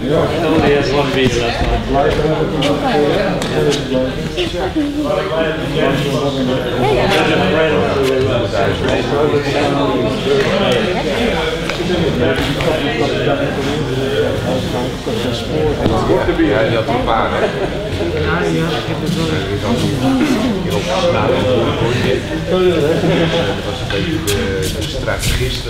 It only has one beat left. Ja, je had een paar, hè? Ja, ik heb het wel. Dat was een beetje de strategist.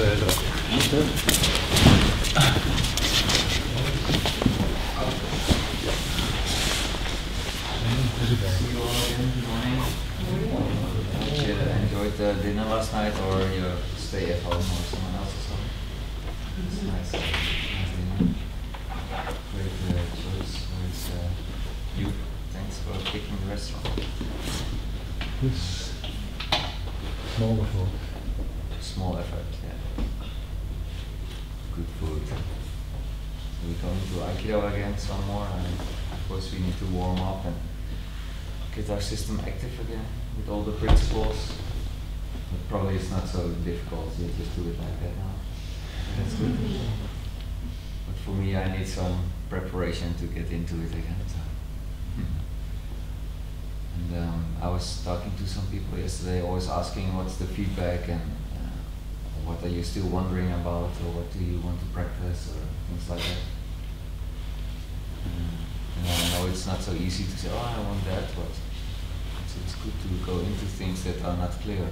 You enjoyed the dinner last night, or you stay at home or someone else or something? It's nice, nice dinner. Great choice. Where's you? Thanks for picking the restaurant. It's small effort. Small effort, yeah. Good food. So we're going to Aikido again some more, and of course we need to warm up and get our system active again with all the principles. But probably it's not so difficult, you just do it like that now. That's good. But for me I need some preparation to get into it again. So. And I was talking to some people yesterday, always asking what's the feedback and what are you still wondering about, or what do you want to practice, or things like that. And I know it's not so easy to say, oh, I want that, but it's good to go into things that are not clear.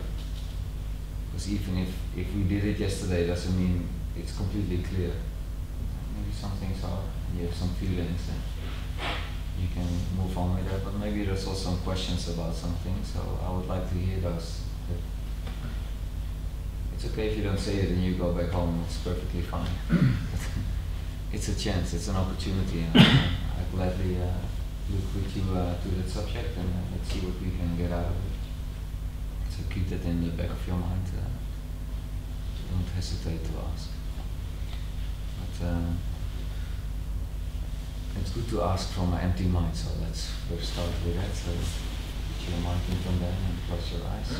Because even if we did it yesterday, doesn't mean it's completely clear. Maybe some things are, and you have some feelings, and you can move on with that, but maybe there's also some questions about something, so I would like to hear those. It's okay if you don't say it and you go back home, it's perfectly fine. It's a chance, it's an opportunity, and I gladly look with you to that subject, and let's see what we can get out of it. So keep that in the back of your mind, don't hesitate to ask. But it's good to ask from an empty mind, so let's first start with that. So put your mind in from there and close your eyes.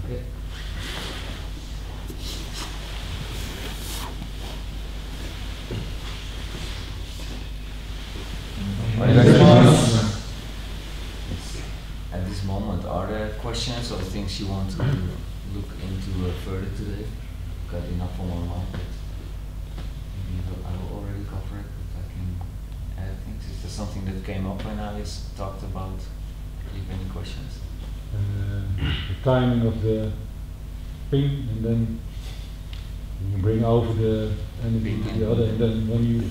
Okay. At this moment, are there questions or things you want to look into further today? Got enough on my mind, but maybe I will already cover it, but I can add things. Is there something that came up when I talked about? Do you have any questions? The timing of the ping, and then you bring over the energy to the other, and then when you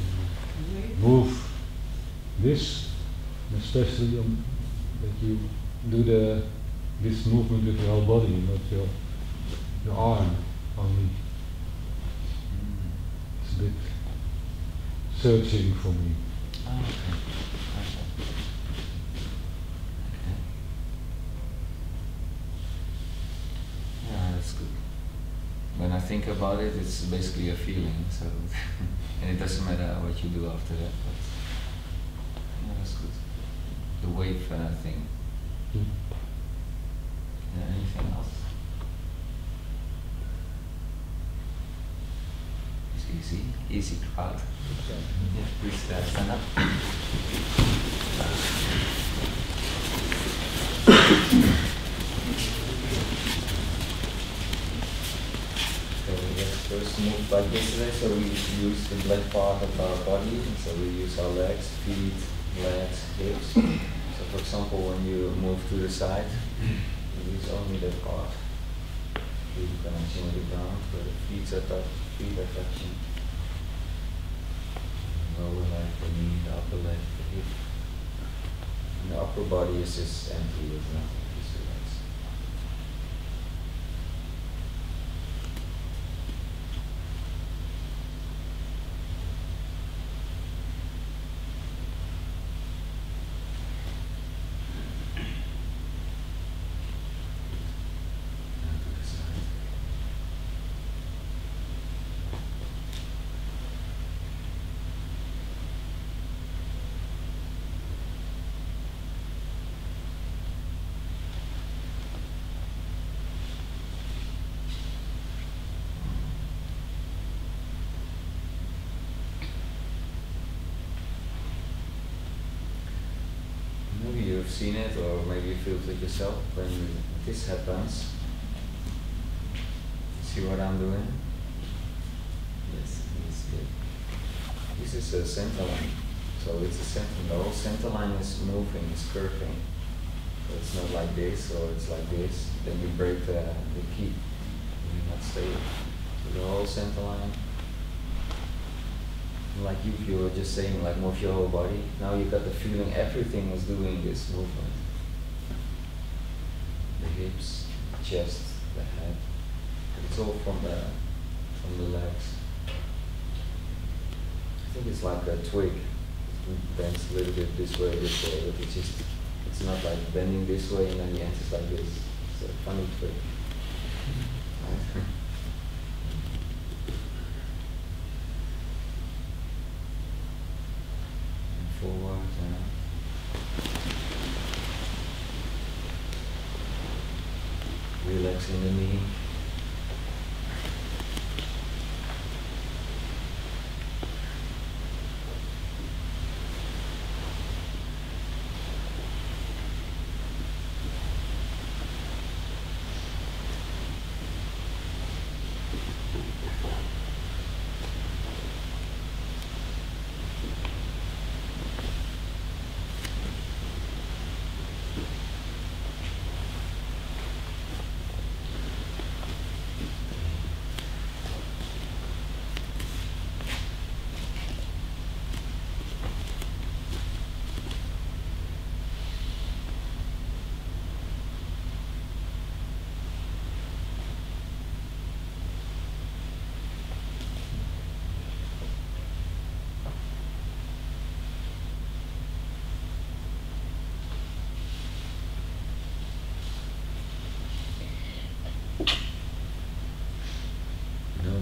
move this, especially that you do this movement with your whole body, not your arm only. It's a bit searching for me. Oh, okay. Yeah, that's good. When I think about it, it's basically a feeling, so and it doesn't matter what you do after that, but yeah, that's good. The wave thing. Yeah, anything else? It's easy crowd. Yeah, please stand up. Okay, let's first move like yesterday, so we use the black part of our body, and so we use our legs, feet, legs, hips. So for example, when you move to the side, you use only that part. You connection with the ground, where the feet are touching. Lower leg, the knee, the upper leg, the hip. And the upper body is just empty with nothing. Just relax. And to the side. Maybe you've seen it, or maybe you feel it yourself when this happens. See what I'm doing? Yes, it's good. This is a center line. So it's a center, the whole center line is moving, it's curving. So it's not like this, or it's like this. Then you break the key. You not stay. So the whole center line. Like if you were just saying, like move your whole body. Now you got the feeling everything is doing this movement. The hips, the chest, the head. It's all from the legs. I think it's like a twig. It bends a little bit this way, but it's not like bending this way and then the end is like this. It's a funny twig. Forward, relaxing the knee.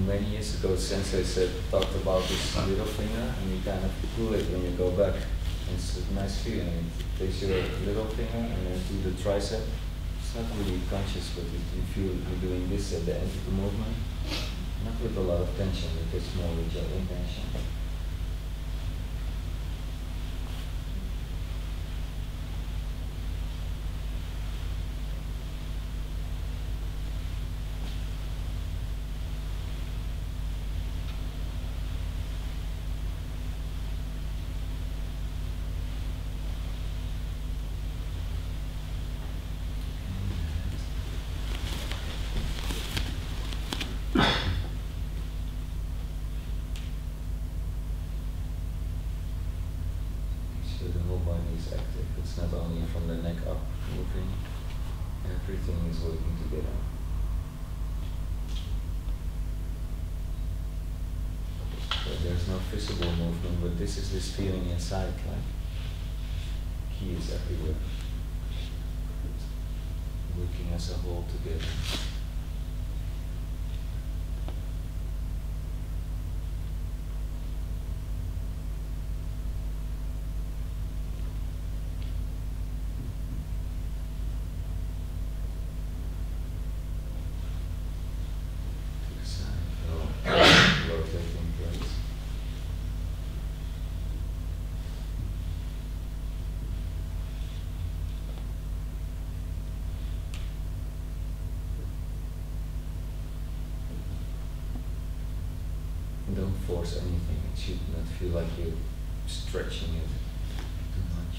Many years ago, Sensei talked about this little finger, and you kind of pull it when you go back. And it's a nice feeling. It takes your little finger and then do the tricep. It's not really conscious, but you feel you're doing this at the end of the movement. Not with a lot of tension, but it's more with your intention. The whole body is active. It's not only from the neck up moving. Everything is working together. So there's no visible movement, but this is this feeling inside, like key is everywhere. Working as a whole together. force anything. It should not feel like you're stretching it too much.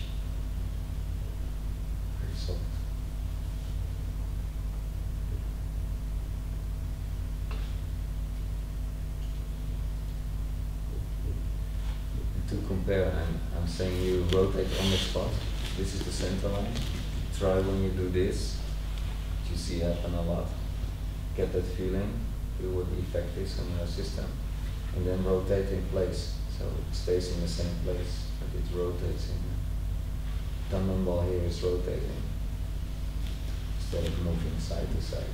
Very soft. To compare, I'm saying you rotate on the spot. This is the center line. Try when you do this, which you see happen a lot. Get that feeling, feel what the effect is on your system, and then rotate in place. So it stays in the same place, but it rotates in. Thumb ball here is rotating instead of moving side to side.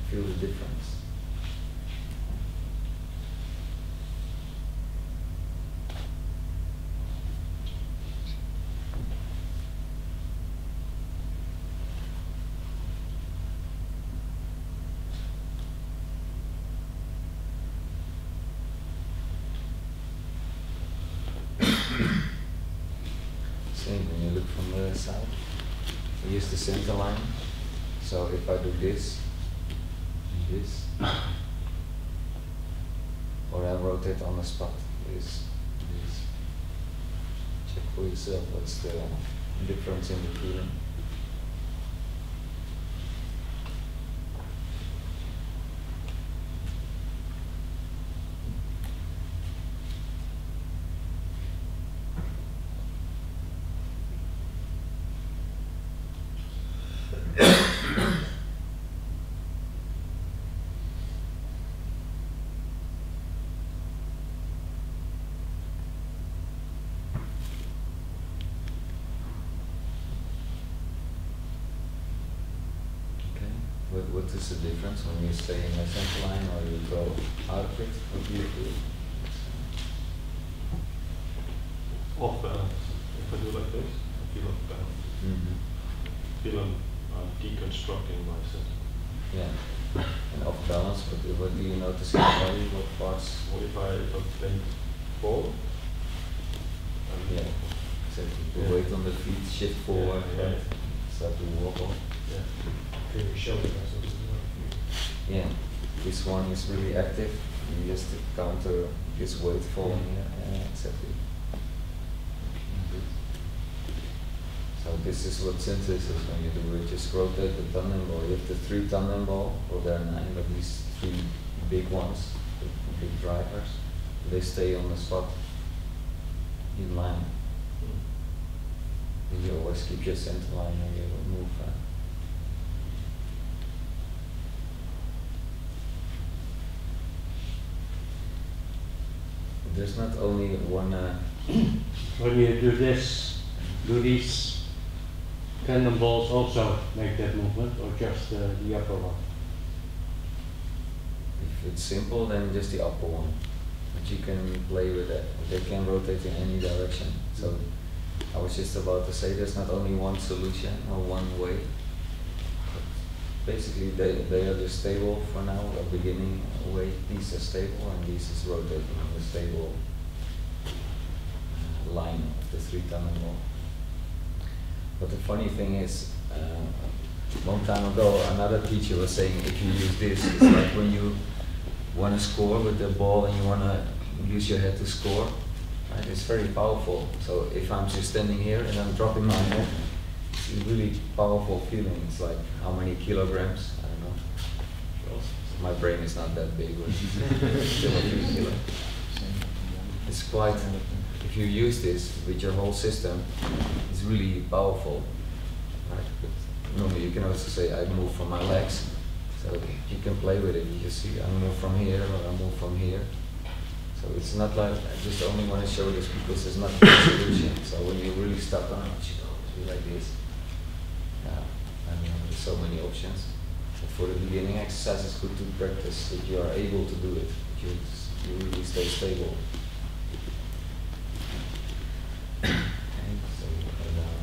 Feel the difference. Same when you look from the other side. I use the center line. So if I do this, and this, or I rotate on the spot, this. Check for yourself what's the difference in the feeling. What is the difference when you stay in the center line or you go out of it? What do you feel? Off balance. If I do like this, I feel off balance. Feel I'm deconstructing myself. Yeah. And off balance, what do you notice in the body? What parts? What if I think forward? Yeah. So the weight on the feet shift forward, yeah. Start to walk off. Yeah. Feel your shoulder muscles. Yeah, this one is really active. You just counter this weight falling here. Yeah, exactly. So this is what synthesis is when you do it. Just rotate the tandem ball. You have the 3 tandem ball, or there are 9, but these 3 big ones, the big drivers, they stay on the spot in line. And you always keep your center line and you move. There's not only one. When you do this, do these tandem balls also make that movement, or just the upper one? If it's simple, then just the upper one. But you can play with it. They can rotate in any direction. So I was just about to say there's not only one solution or one way. Basically, they are just stable for now. A beginning way, these are stable, and this is rotating on the stable line of the 3 tandem ball. But the funny thing is, a long time ago, another teacher was saying if you use this, it's like when you want to score with the ball and you want to use your head to score. Right? It's very powerful. So if I'm just standing here and I'm dropping my head, it's a really powerful feeling. It's like how many kilograms? I don't know. My brain is not that big, but still a few kilos. It's quite. If you use this with your whole system, it's really powerful. Right? But normally you can also say I move from my legs. So you can play with it. You just see I move from here or I move from here. So it's not like I just only want to show this because there's not a solution. So when you really stuck on it, you go do like this. There's so many options. So for the beginning exercise, it's good to practice that you are able to do it. That you really stay stable. Okay, so you go down.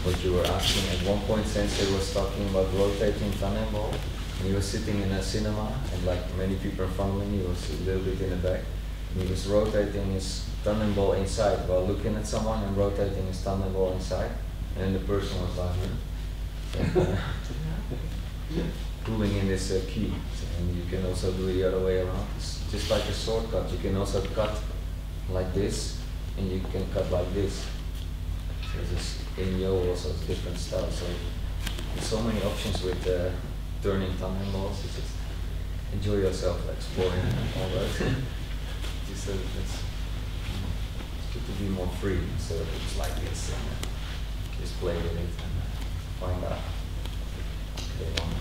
what you were asking. At one point, Sensei was talking about rotating Tannenball. And he was sitting in a cinema, and like many people in front of him, he was a little bit in the back. And he was rotating his Tannenball inside while looking at someone and rotating his Tannenball inside. And the person was like, pulling in this key. And you can also do it the other way around. It's just like a shortcut. You can also cut like this, and you can cut like this. So this in Yo also has different styles. So there's so many options with turning Tannenballs. You just enjoy yourself exploring all that. Just it's good to be more free instead of just like this and just play with it and find out. Okay, one more.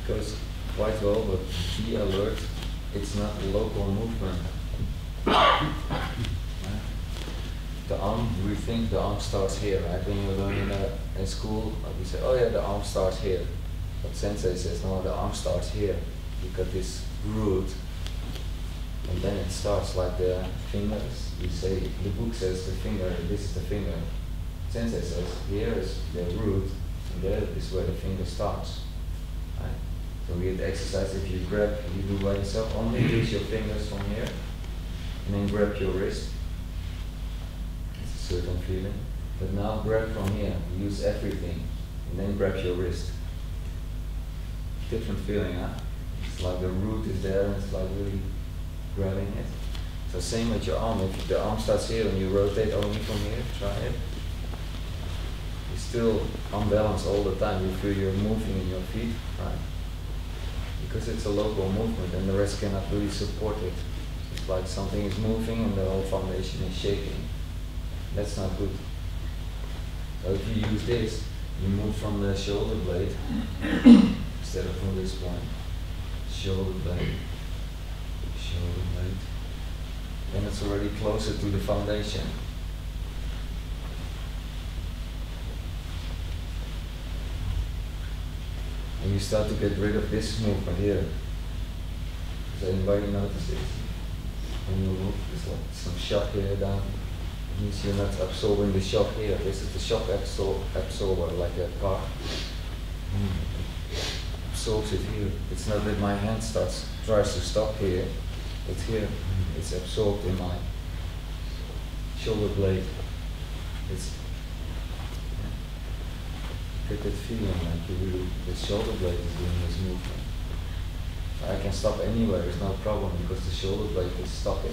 Goes quite well, but be alert, it's not a local movement. The arm, we think the arm starts here, right? When you learn in school, we say, oh yeah, the arm starts here. But Sensei says, no, the arm starts here. You got this root, and then it starts like the fingers. We say, the book says the finger, this is the finger. Sensei says, here is the root, and there is where the finger starts. Right? So we had exercise, if you grab, you do by yourself, only use your fingers from here, and then grab your wrist. It's a certain feeling. But now grab from here, use everything, and then grab your wrist. Different feeling, huh? It's like the root is there, and it's like really grabbing it. So same with your arm, if the arm starts here and you rotate only from here, try it. You're still unbalanced all the time, you feel you're moving in your feet, right? Because it's a local movement and the rest cannot really support it. It's like something is moving and the whole foundation is shaking. That's not good. So if you use this, you move from the shoulder blade instead of from this point. Shoulder blade, then it's already closer to the foundation. And you start to get rid of this movement here. Does anybody notice it? When you move, there's like some shock here down. It means you're not absorbing the shock here. This is the shock absorber, like a car. Absorbs it here. It's not that my hand tries to stop here. It's here. It's absorbed in my shoulder blade. It's get that feeling like the shoulder blade is doing this movement. I can stop anywhere, there's no problem because the shoulder blade is stopping.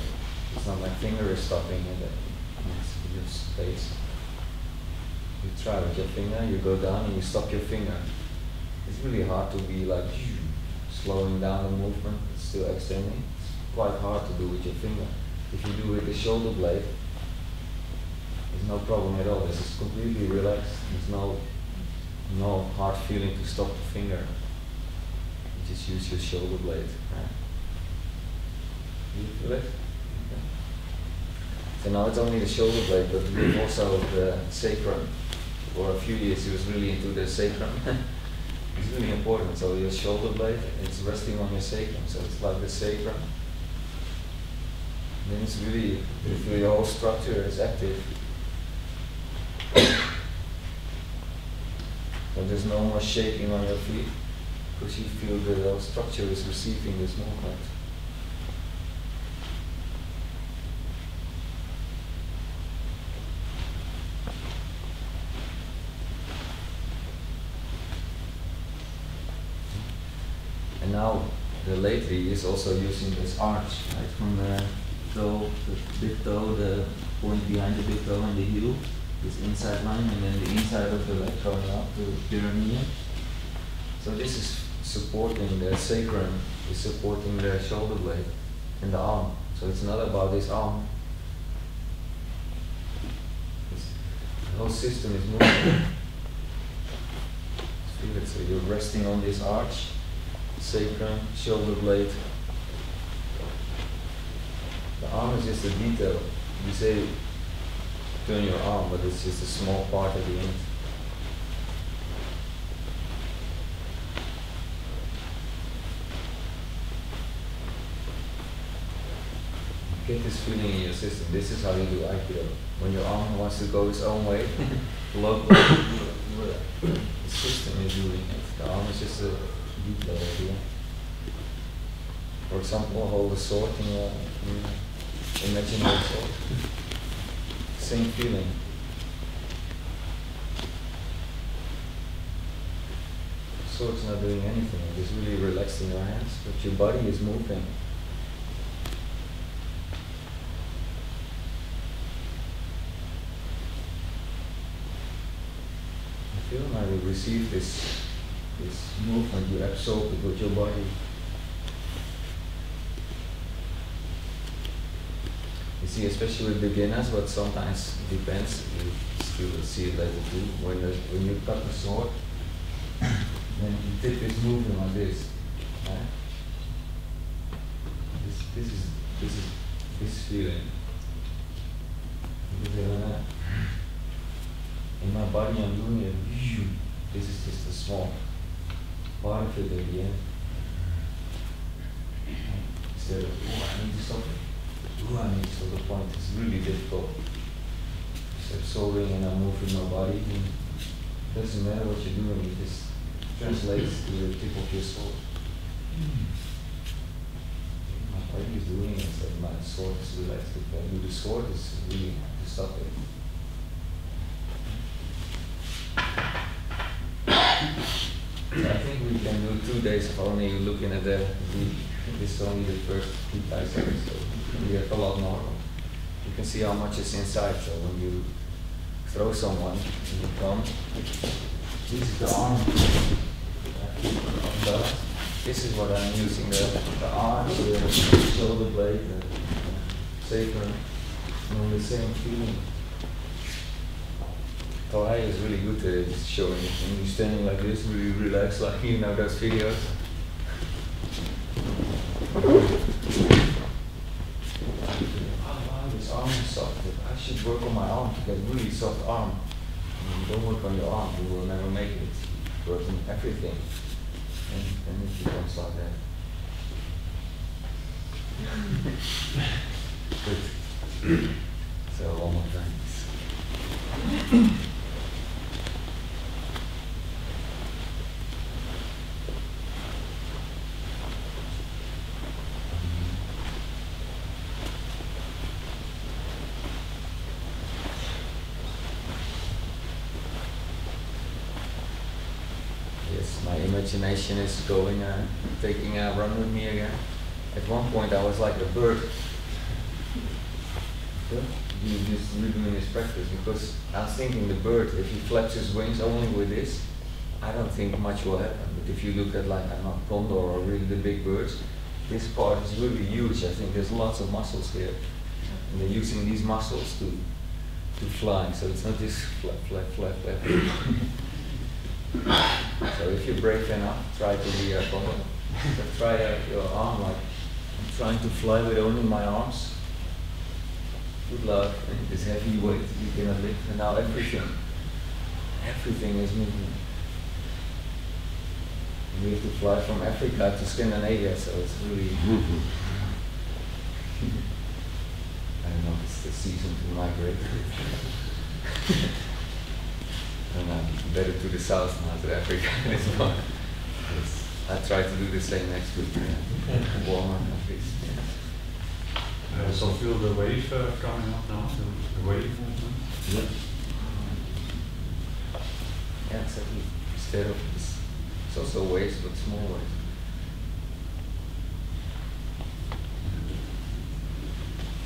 It's not my finger is stopping in the space. You try with your finger, you go down and you stop your finger. It's really hard to be like slowing down the movement, it's still extending. It's quite hard to do with your finger. If you do with the shoulder blade, there's no problem at all. This is completely relaxed. There's no hard feeling to stop the finger. You just use your shoulder blade. Right? You feel it? Okay. So now it's only the shoulder blade, but we have also the sacrum. For a few years he was really into the sacrum. It's really important. So your shoulder blade, it's resting on your sacrum. So it's like the sacrum. Then it's really, you feel your whole structure is active. So there's no more shaking on your feet because you feel the whole structure is receiving this movement. And now the lately is also using this arch, right, from the toe, the big toe, the point behind the big toe and the heel. This inside line and then the inside of the leg going up to the perineum. So this is supporting the sacrum, is supporting the shoulder blade and the arm. So it's not about this arm. The whole system is moving. it. So you're resting on this arch, sacrum, shoulder blade. The arm is just a detail. You say turn your arm, but it's just a small part at the end. Get this feeling in your system. This is how you do Aikido. When your arm wants to go its own way, look, the system is doing it. The arm is just a detail idea. For example, hold a sword in your imaginary sword. Same feeling. The sword's not doing anything. It's really relaxed in your hands, but your body is moving. Now you receive this movement, you absorb it with your body. You see, especially with beginners, but sometimes it depends, you still see it later too. When you cut the sword, then you dip this movement like this. Right? This feeling. In my body I'm doing it, this is just a small part of it at the end. Instead of, I need to stop it. I need to stop the point. It's really difficult. Just absorbing and I'm moving my body. And it doesn't matter what you're doing, it just translates to the tip of your sword. My body is doing it, so my sword is relaxed. If I do the sword, it's really to stop it. I think we can do 2 days of only looking at this is only the first 2 seconds, so we have a lot more. You can see how much is inside, so when you throw someone and you come, this is the arm. This is what I'm using, the arm, the shoulder blade, the sacrum, and the same feeling. Thai is really good at it, it's showing it. When you're standing like this, really relaxed, like you know those videos. This arm is soft. I should work on my arm to get really soft arm. When you don't work on your arm, you will never make it. Work on everything. And it becomes like that. Good. So one more time. My imagination is going, taking a run with me again. At one point I was like a bird. You just redoing this practice because I was thinking the bird, if he flaps his wings only with this, I don't think much will happen. But if you look at like a condor or really the big birds, this part is really huge. I think there's lots of muscles here. And they're using these muscles to fly. So it's not just flap, flap, flap, flap. So if you're brave enough, try to be a condor. So try your arm like I'm trying to fly with only my arms. Good luck. This heavy weight you cannot lift. And now everything is moving. We have to fly from Africa to Scandinavia, so it's really. I don't know if it's the season to migrate. And better to the south, not to Africa. I try to do the same next week. Warmer at least. So feel the wave coming up now, the wave movement. Yeah. Yeah, exactly. Instead of this, it's also waves, but small waves.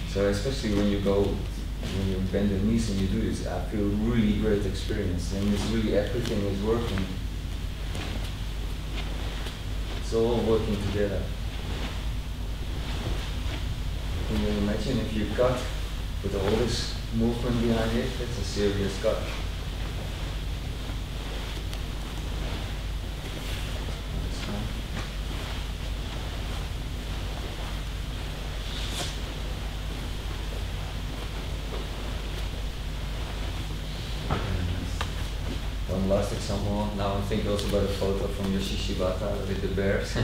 So especially when you bend the knees and you do this, I feel really great experience. And it's really everything is working. It's all working together. Can you imagine if you cut with all this movement behind it? It's a serious cut. last example, now I'm thinking also about a photo from Yoshi Shibata with the bears.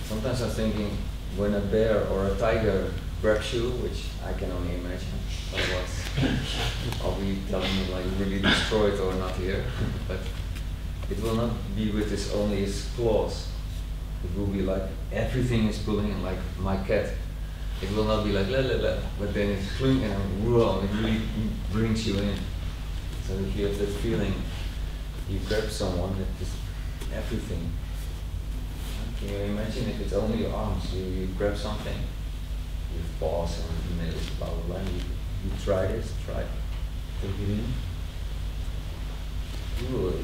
Sometimes I'm thinking when a bear or a tiger grabs you, which I can only imagine, otherwise I'll be telling you like really destroyed or not here. But it will not be with only his claws. It will be like everything is pulling, like my cat. It will not be like la la la, but then it's fling and whoa, it really brings you in. So if you have that feeling, you grab someone, that is everything. Can you imagine if it's only your arms, you grab something, with paws and nails, blah blah blah, you try this, take it in. You will,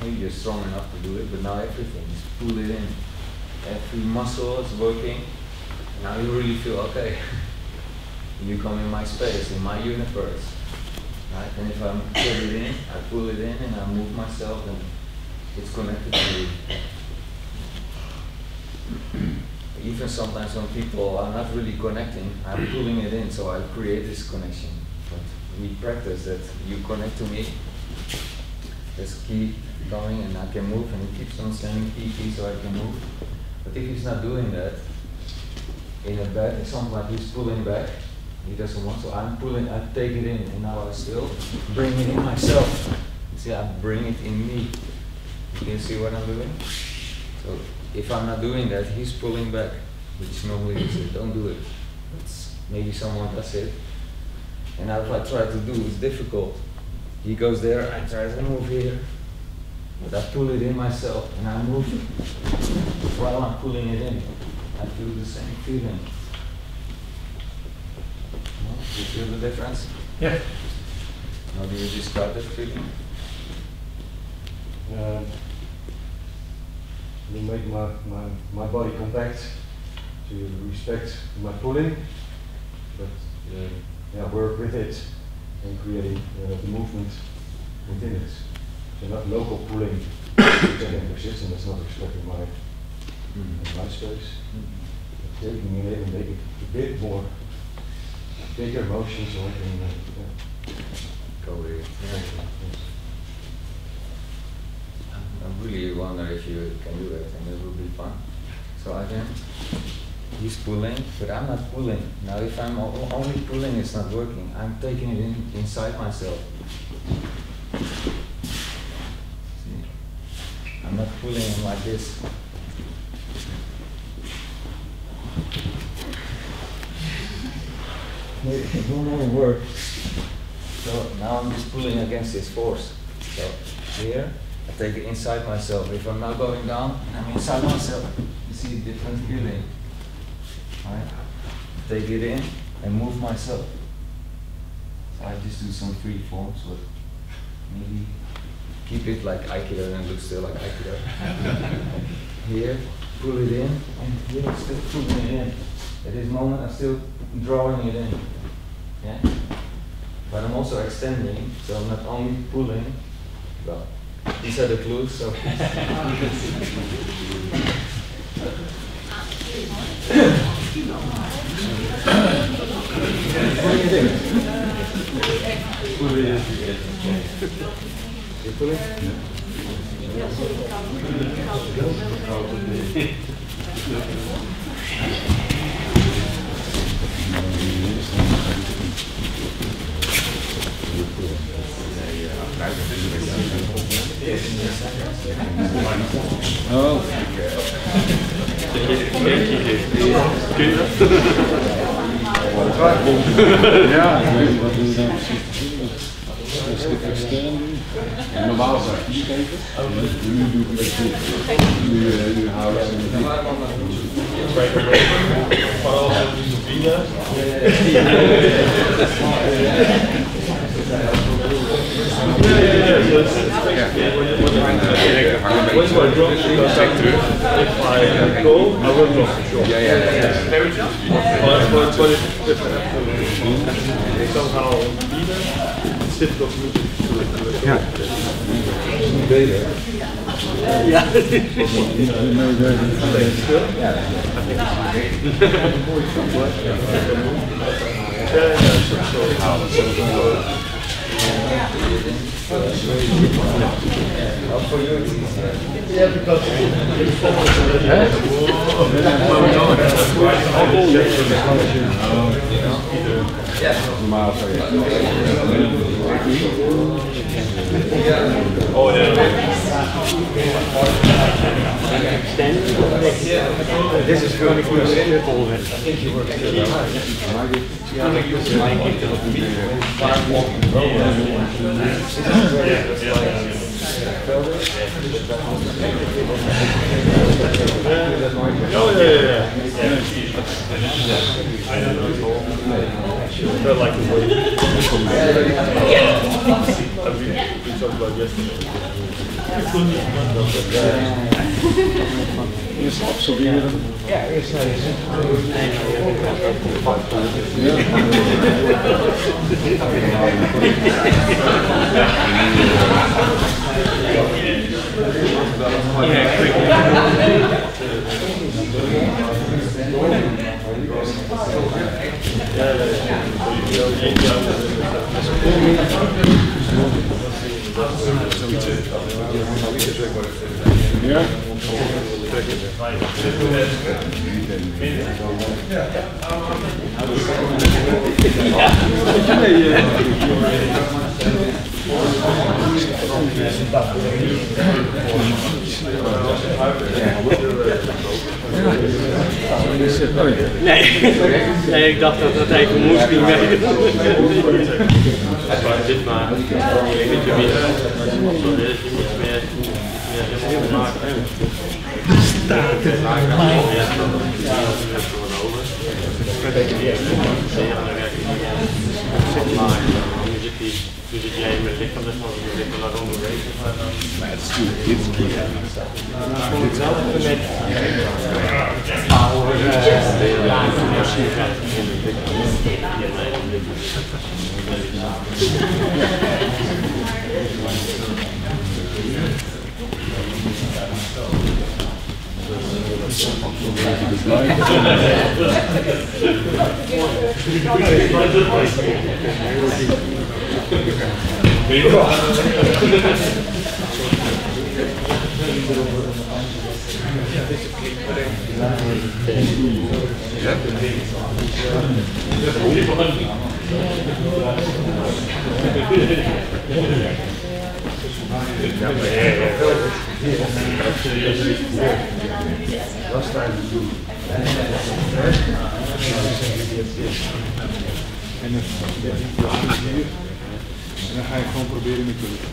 maybe you're strong enough to do it, but now everything is pull it in. Every muscle is working. Now you really feel okay. You come in my space, in my universe, right? And if I put it in, I pull it in, and I move myself, and it's connected to you. Even sometimes when people are not really connecting, I'm pulling it in, so I create this connection. But we practice that you connect to me. Just keep going, and I can move, and he keeps on saying key, so I can move. But if he's not doing that, in a bed, it's something like he's pulling back. He doesn't want to. I'm pulling, I take it in, and now I still bring it in myself. See, I bring it in me. You can see what I'm doing? So if I'm not doing that, he's pulling back, which normally is don't do it. It's, maybe someone does it. And now if I try to do, it's difficult. He goes there, I try to move here. But I pull it in myself, and I move while I'm pulling it in. I feel the same feeling. Do you feel the difference? Yeah. How do you describe that feeling? You make my body compact to respect my pulling, but yeah, work with it and create the movement within it. So not local pulling, which again persists and it's not respecting my space. Taking it in and make it a bit more bigger motion so I can Go with it. I really wonder if you can do it, and it will be fun. So again, he's pulling, but I'm not pulling. Now if I'm only pulling, it's not working. I'm taking it inside myself. See? I'm not pulling him like this. It won't even work. So now I'm just pulling against this force. So here, I take it inside myself. If I'm now going down, I'm inside myself. You see a different feeling. Right? Take it in and move myself. So I just do some free forms, but maybe keep it like Aikido and look still like Aikido. Here, pull it in, and here still pulling it in. At this moment, I'm still drawing it in. Yeah? But I'm also extending, so I'm not only pulling. Well, these are the clues, so. Pull it in. You pull it? Oh. Kun je dat? Ja, ik weet niet wat we dan precies doen. Als ik extern doe. Normaal zou ik hier kijken. Nu doe ik het goed. Nu hou ik het niet. Vooral de discipline. For you it's easier. Yeah, because Normaal zou je. Oh yeah. this is really good. I think you work Felt like a wave. We talked about yesterday. Eerst absorberen. Ja, eerst naar je Ja. Nee, ik dacht dat dat even moest niet mee. Dit maar. Weet je wie? Nu zit jij met lichaam, dus als je lichaam naar onder weet. Maar het is natuurlijk dit keer. Dit zelf met power. En dan ga je gewoon proberen met je.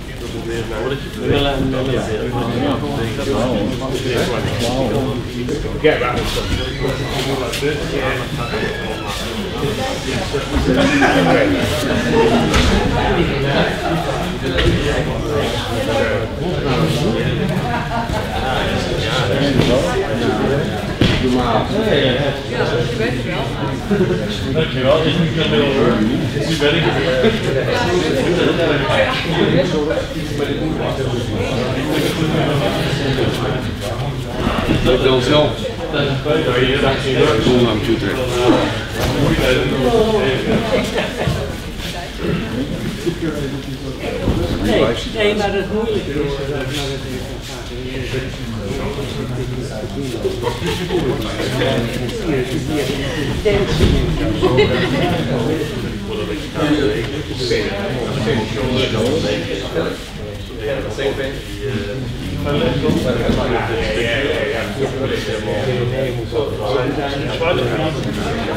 Dankjewel, dit is niet veel meer hoor. Nu ben ik Ik wil zelf. Zonder computer. Nee, maar dat is moeilijk.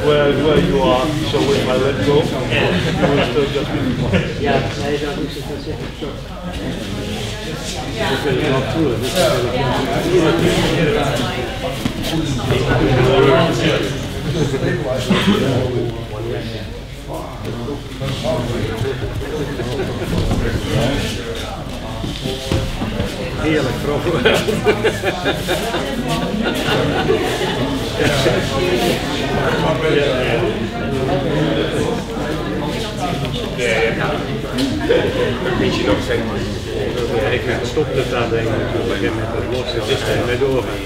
Where you are, so if I let go, you will still just Ja, nee, dat is het wel zeggen. Dat is wel true. Heerlijk, proper. Weet je nog zeg maar. Ja, ik stop het daar denk ik natuurlijk met het losse systeem mee doorgaan.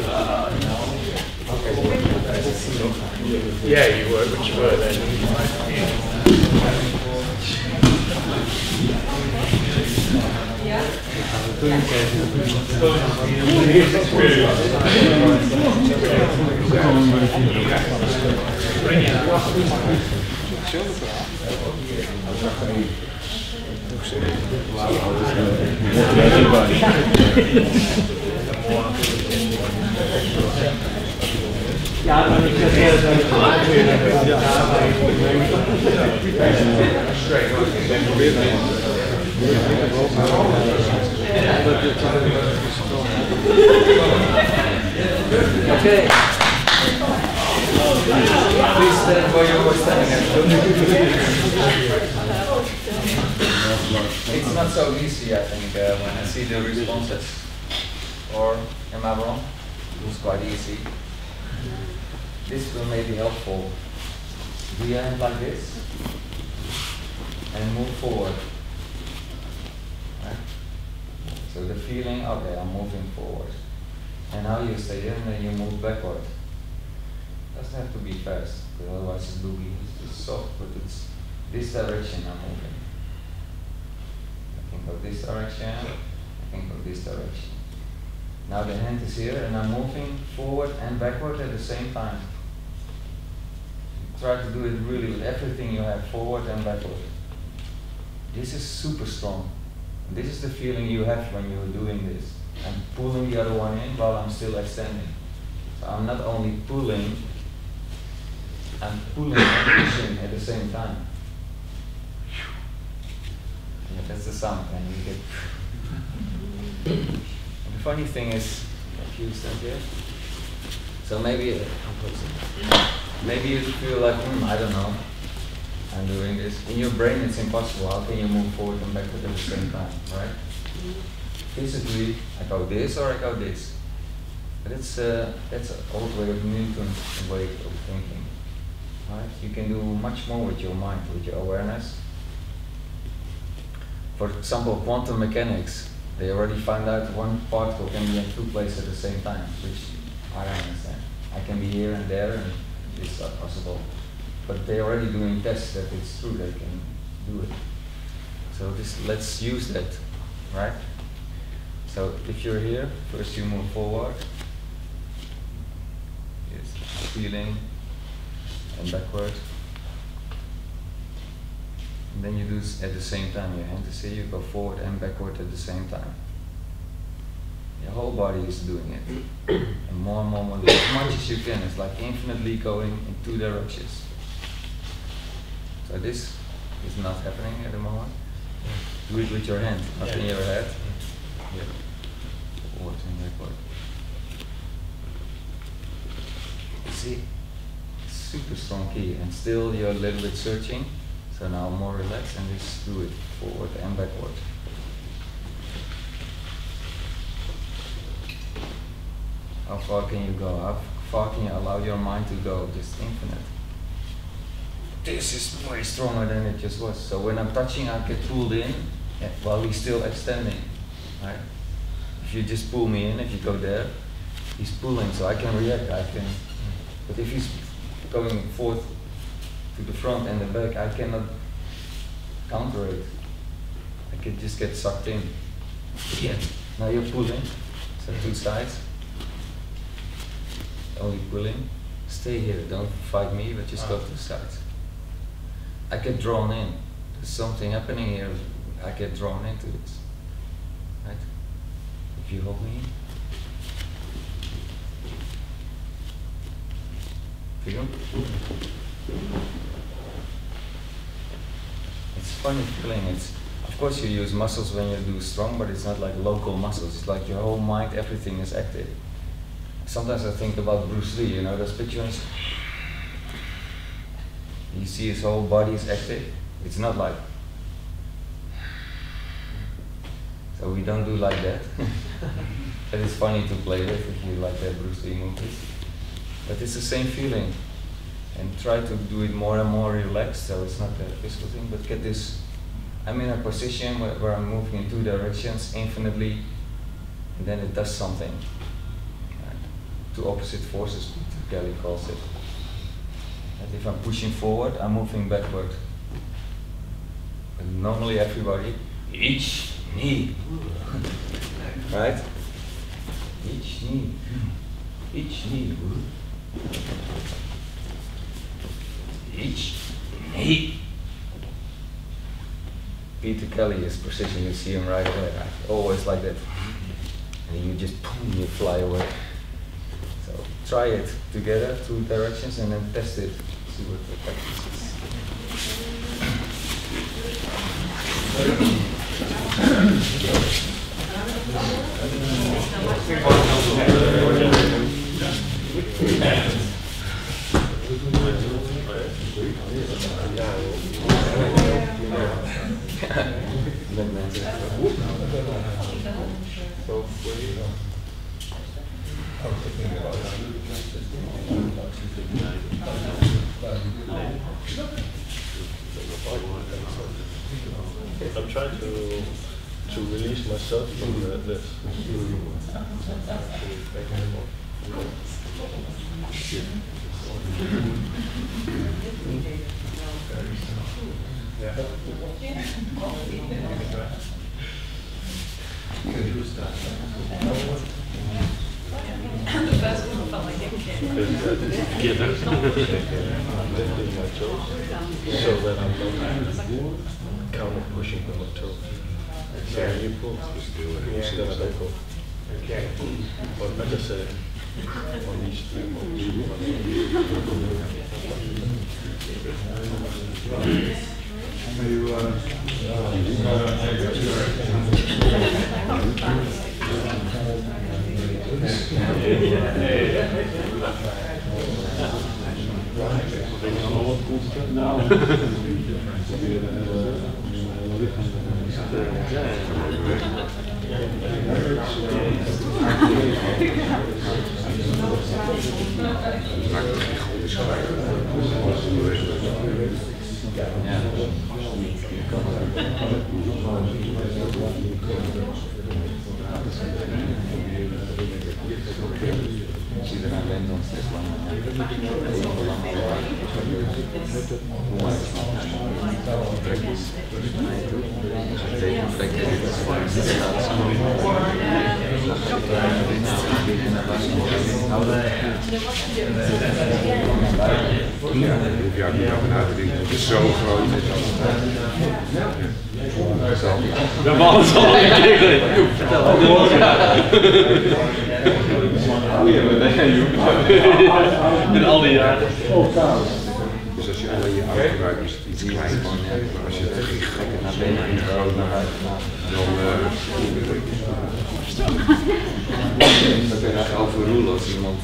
Yeah, you were, but you were then. Ja, maar ik zeg heel Okay. Please stand where you were standing It's not so easy, I think, when I see the responses. Or am I wrong? It's quite easy. This will may be helpful. Do your hand like this and move forward. Right? So the feeling, okay, I'm moving forward. And now you stay here and then you move backward. Doesn't have to be fast, because otherwise it's boogie. It's just soft, but it's this direction I'm moving. I think of this direction, I think of this direction. Now the hand is here and I'm moving forward and backward at the same time. Try to do it really with everything you have, forward and backward. This is super strong. This is the feeling you have when you're doing this. I'm pulling the other one in while I'm still extending. So I'm not only pulling, I'm pulling and pushing at the same time. Yeah, that's the sound, and you get. And the funny thing is, if you stand here, so maybe you feel like, I don't know, I'm doing this. In your brain it's impossible. How can you move forward and backward at the same time, right? Physically, I go this or I go this. But that's an old way of Newton's way of thinking. Right? You can do much more with your mind, with your awareness. For example, quantum mechanics, they already found out one particle can be in two places at the same time, which I understand. I can be here and there, and it's not possible. But they're already doing tests that it's true, they can do it. So let's use that, right? So if you're here, first you move forward. Yes, feeling, and backward. And then you do at the same time. Your hand is here, you go forward and backward at the same time. Your whole body is doing it. And more, as much as you can. It's like infinitely going in two directions. So this is not happening at the moment. Do it with your hand, not in your head. Yeah. Forward and backward. See? Super strong key, and still you're a little bit searching. So now more relaxed, and just do it forward and backward. How far can you go? How far can you allow your mind to go? Just infinite. This is way stronger than it just was. So when I'm touching, I get pulled in while he's still extending. Right? If you just pull me in, if you go there, he's pulling, so I can react. But if he's going forth to the front and the back, I cannot counter it. I could just get sucked in. Yeah. Now you're pulling, so two sides. Only pulling. Stay here, don't fight me, but just go to the sides. I get drawn in. There's something happening here. I get drawn into this. Right? If you hold me. Feel? It's funny feeling. Of course you use muscles when you do strong, but it's not like local muscles. It's like your whole mind, everything is active. Sometimes I think about Bruce Lee, you know those pictures? You see his whole body is active. It's not like. So we don't do like that. But it's funny to play with if you like that Bruce Lee movies. But it's the same feeling. And try to do it more and more relaxed, so it's not a physical thing, but get this, I'm in a position where I'm moving in two directions infinitely, and then it does something. Right? Two opposite forces, Peter Kelly calls it. And if I'm pushing forward, I'm moving backward. And normally everybody, each knee, right? Each knee, each knee, each knee. Peter Kelly is precision, you see him right away, right? Always like that. And you just boom, you fly away. So try it together, 2 directions, and then test it. See what the practice is. I'm trying to release myself from this. Lifting my toes so that I'm not counter pushing on my toes. So when you pull, then I let go. Or I just say on these 3 Ja, ik heb na te denken, het is zo groot. We hebben alles al gekregen. In al die jaren. Dus als je alleen je arm gebruikt, is het iets kleiner. Maar als je het gigantisch naar binnen en groot naar buiten gaat, dan Dan kun je eigenlijk overroelen als iemand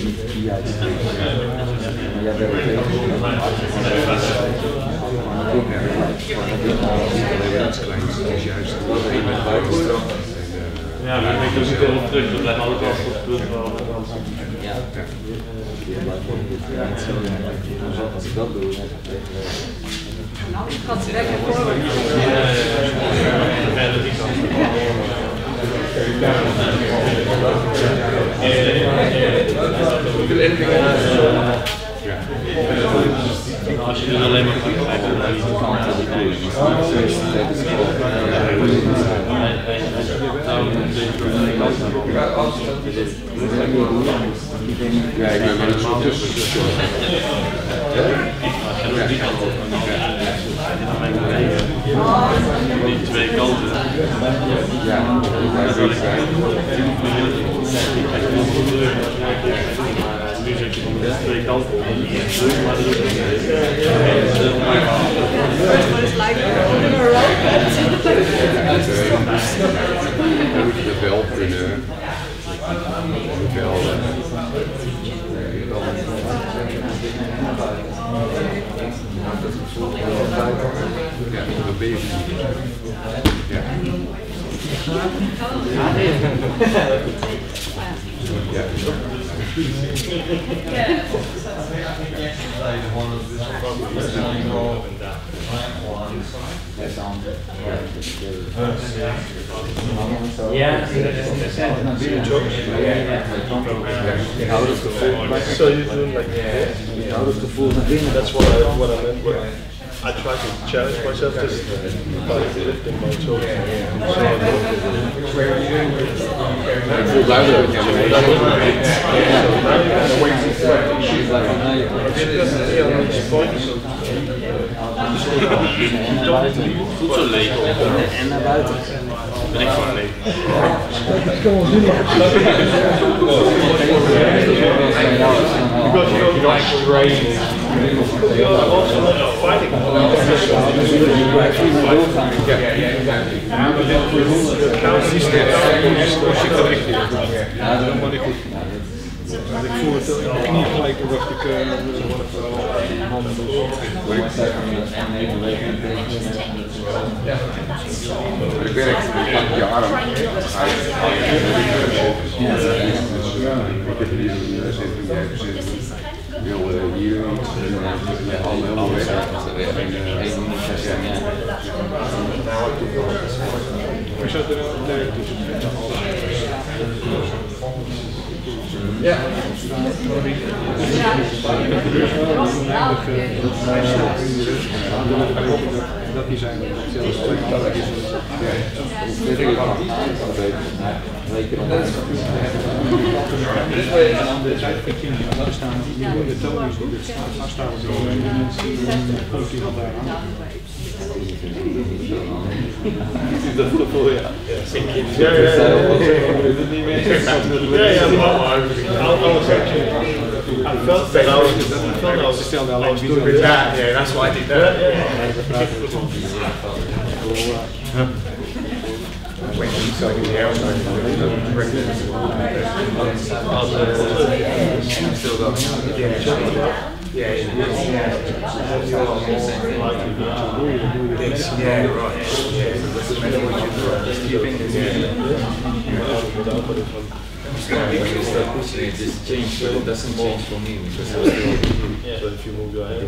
niet die uitsteekt. Maar jij bent het iets kleins. Het is juist je bent buitenstraf. Ja, maar ik denk dat ik terug, dat blijft altijd wel goed. Ja. Je blijft ook niet zo. Als ik dat doe, dan heb ik Ik had ze lekker voor. Als je er alleen maar gaat kijken naar die kant van de koers. Ja, ik ben wel eens op tussen. Die kant op. Die 2 kanten. Ja, nu zit je van de 2 kanten op. Maar dat is dan moet je dat wel kunnen. Ja, dan ben je ja. Out of the full, like out of the full. That's what I meant. I try to challenge myself just by lifting my toes. Voel duidelijk dat Goed zo leeg en naar buiten. ben ik gewoon leeg. Because you don't like train. You're also not fighting. Ik voel het in de knie gelijk, dacht ik, handen dus. Het werkt, je pakt je arm. Hier helemaal weg. Maar zat er een tijd tussen? Ja. Dat die zijn zelfs dat is Dat voel je. I felt that I was doing that. Yeah, that's why I did that. This change, but it doesn't change for me because I but if you move your hand,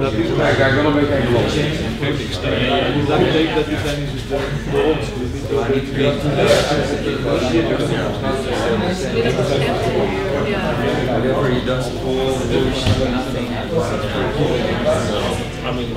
Dat is eigenlijk wel een beetje een los. Dat betekent dat die zijn is voor ons. whatever he does, all nothing I mean,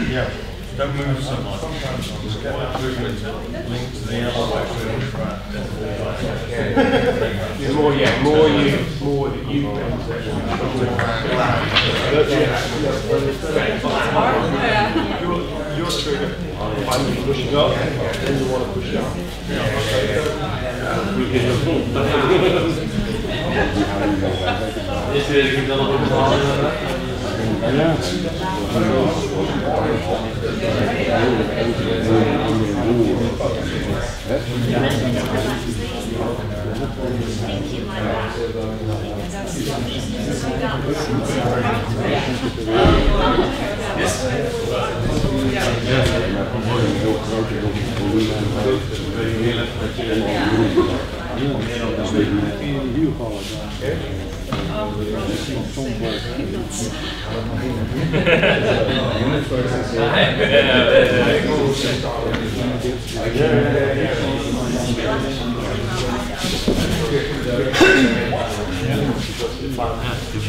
Yeah, don't move so much. Just get that movement linked to the elbow to the right. the more that you your trigger, I'm pushing up, and you want to push up. De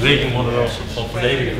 beweging wordt er wel van verdediging.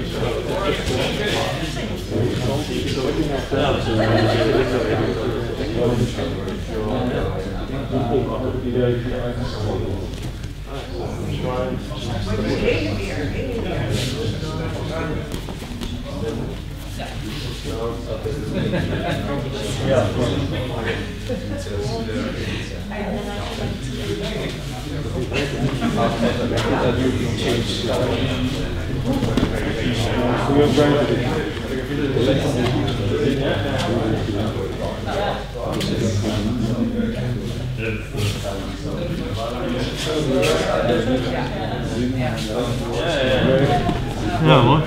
Ja hoor.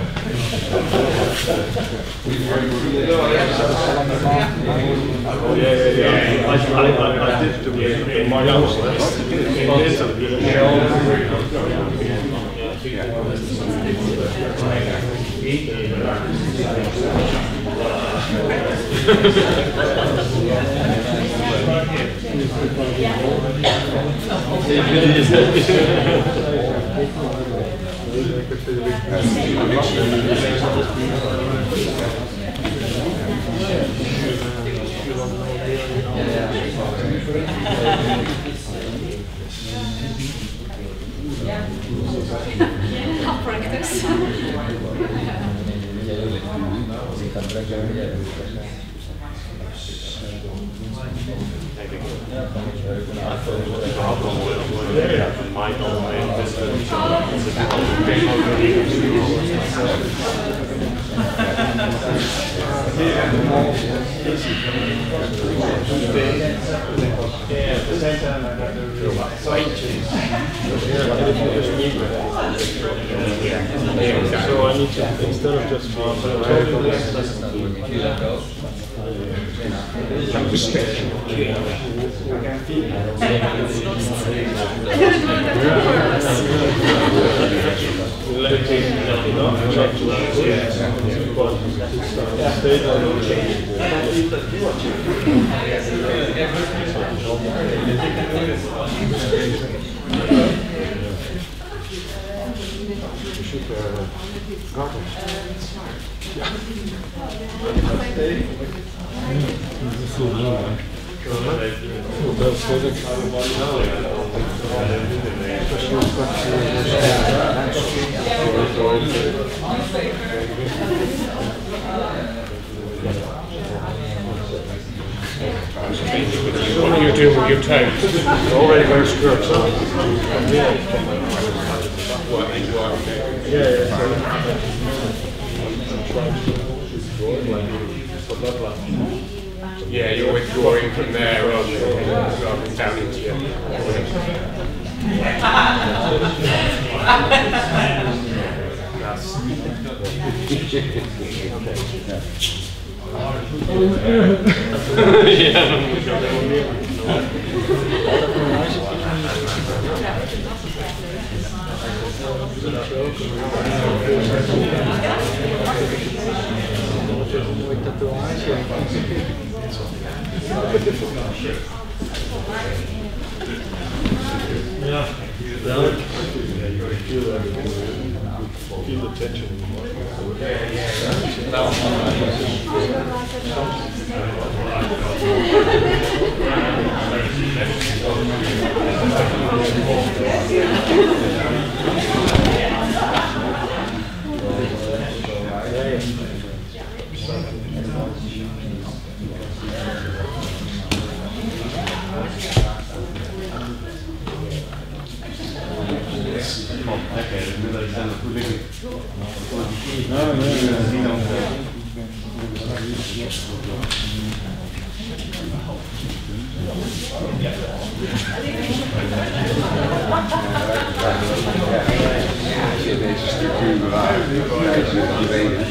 I did the Mario's list in Italy. I'll practice. So I need to, instead of just What do you do with your toes? You're already very screwed, so Yeah, you're withdrawing from there rather than down into your feel the tension. Als je deze structuur bewaart, krijg je die benen.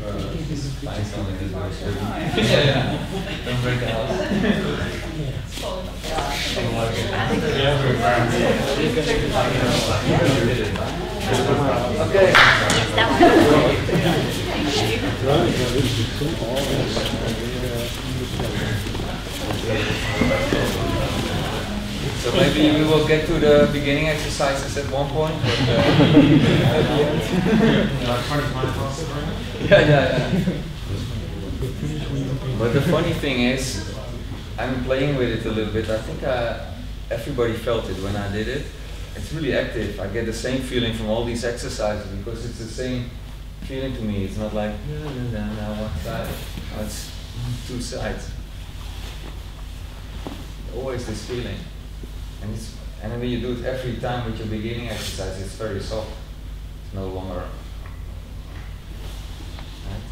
Find someone that works for you. Yeah. Don't break the house. Okay. So maybe we will get to the beginning exercises at one point, but at the end. Yeah. But the funny thing is, I'm playing with it a little bit. I think everybody felt it when I did it. It's really active. I get the same feeling from all these exercises because it's the same feeling to me. It's not like one side. It's two sides. Always this feeling. And when you do it every time with your beginning exercise, it's very soft. It's no longer. Right?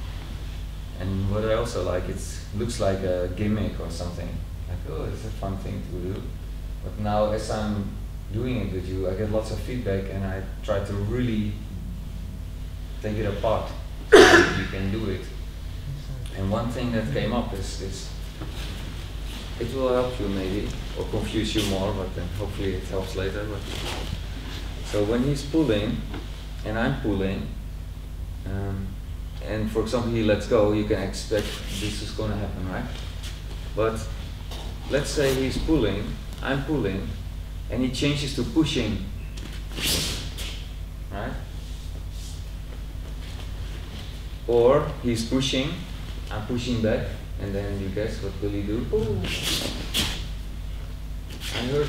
And what I also like, it looks like a gimmick or something. Like, oh, it's a fun thing to do. But now, as I'm doing it with you, I get lots of feedback, and I try to really take it apart so that you can do it. And one thing that came up is this. It will help you maybe, or confuse you more, but then hopefully it helps later. But so when he's pulling, and I'm pulling, and for example he lets go, you can expect this is going to happen, right? But let's say he's pulling, I'm pulling, and he changes to pushing, right? Or he's pushing, I'm pushing back. And then you guess what will he do? Ooh.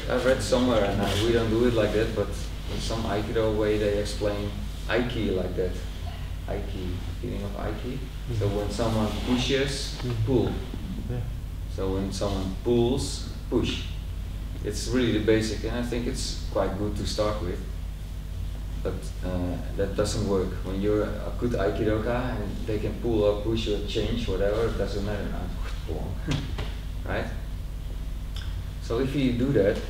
I read somewhere, and we don't do it like that, but in some Aikido way they explain Aiki like that. Aiki, feeling of Aiki. So when someone pushes, pull. So when someone pulls, push. It's really the basic, and I think it's quite good to start with. But that doesn't work. When you're a good Aikidoka and they can pull or push or change, whatever, it doesn't matter now. Right? So if you do that,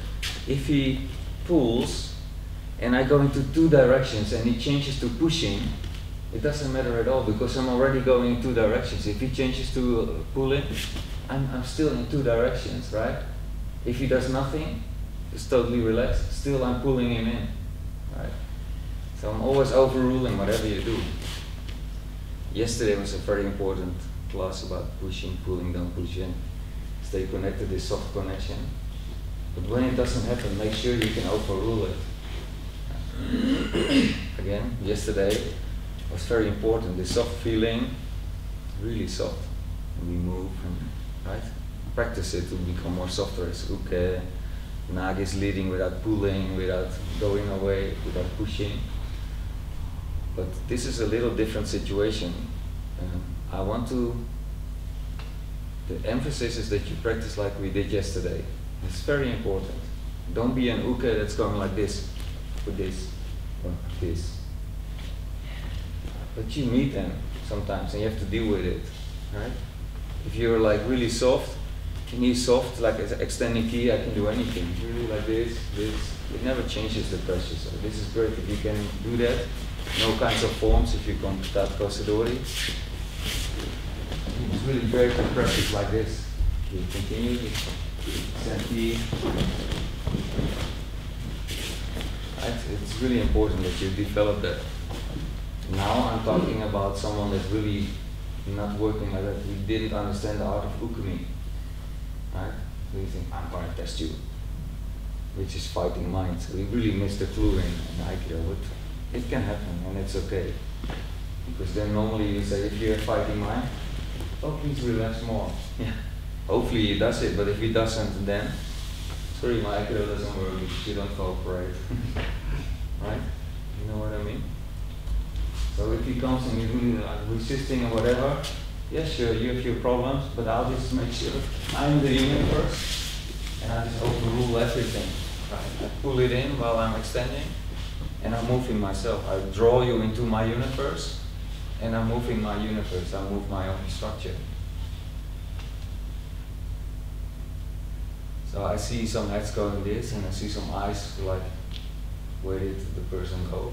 if he pulls and I go into two directions and he changes to pushing, it doesn't matter at all because I'm already going in two directions. If he changes to pulling, I'm still in two directions, right? If he does nothing, it's totally relaxed, still I'm pulling him in, right? So I'm always overruling whatever you do. Yesterday was a very important class about pushing, pulling, don't push in. Stay connected, this soft connection. But when it doesn't happen, make sure you can overrule it. Again, yesterday was very important. This soft feeling, really soft. And we move, and, right? Practice it to become more softer. It's uke, nag is leading without pulling, without going away, without pushing. But this is a little different situation. I want to, the emphasis is that you practice like we did yesterday. It's very important. Don't be an uke that's going like this, with this, or this. But you meet them sometimes and you have to deal with it, right? If you're like really soft, and he's soft, like extending key, I can do anything. Really like this, it never changes the pressure. So this is great if you can do that. No kinds of forms if you come to that procedure. It's really great to practice like this. You continue, extend key. Right? It's really important that you develop that. Now I'm talking about someone that's really not working like that. We didn't understand the art of ukemi. Right? So you think, I'm going to test you, which is fighting mind. So we really missed the clue in Aikido. But it can happen, and it's okay. Because then normally you say, if you're fighting mind, oh, please relax more. Yeah. Hopefully he does it, but if he doesn't, then, sorry, my Aikido doesn't work because you don't cooperate. Right? You know what I mean? So if he comes and he's really resisting or whatever, yeah, sure, you have your problems, but I'll just make sure I'm the universe, and I just overrule everything. Right? I pull it in while I'm extending, and I'm moving myself. I draw you into my universe, and I'm moving my universe. I move my own structure. So I see some heads going this, and I see some eyes like, where did the person go?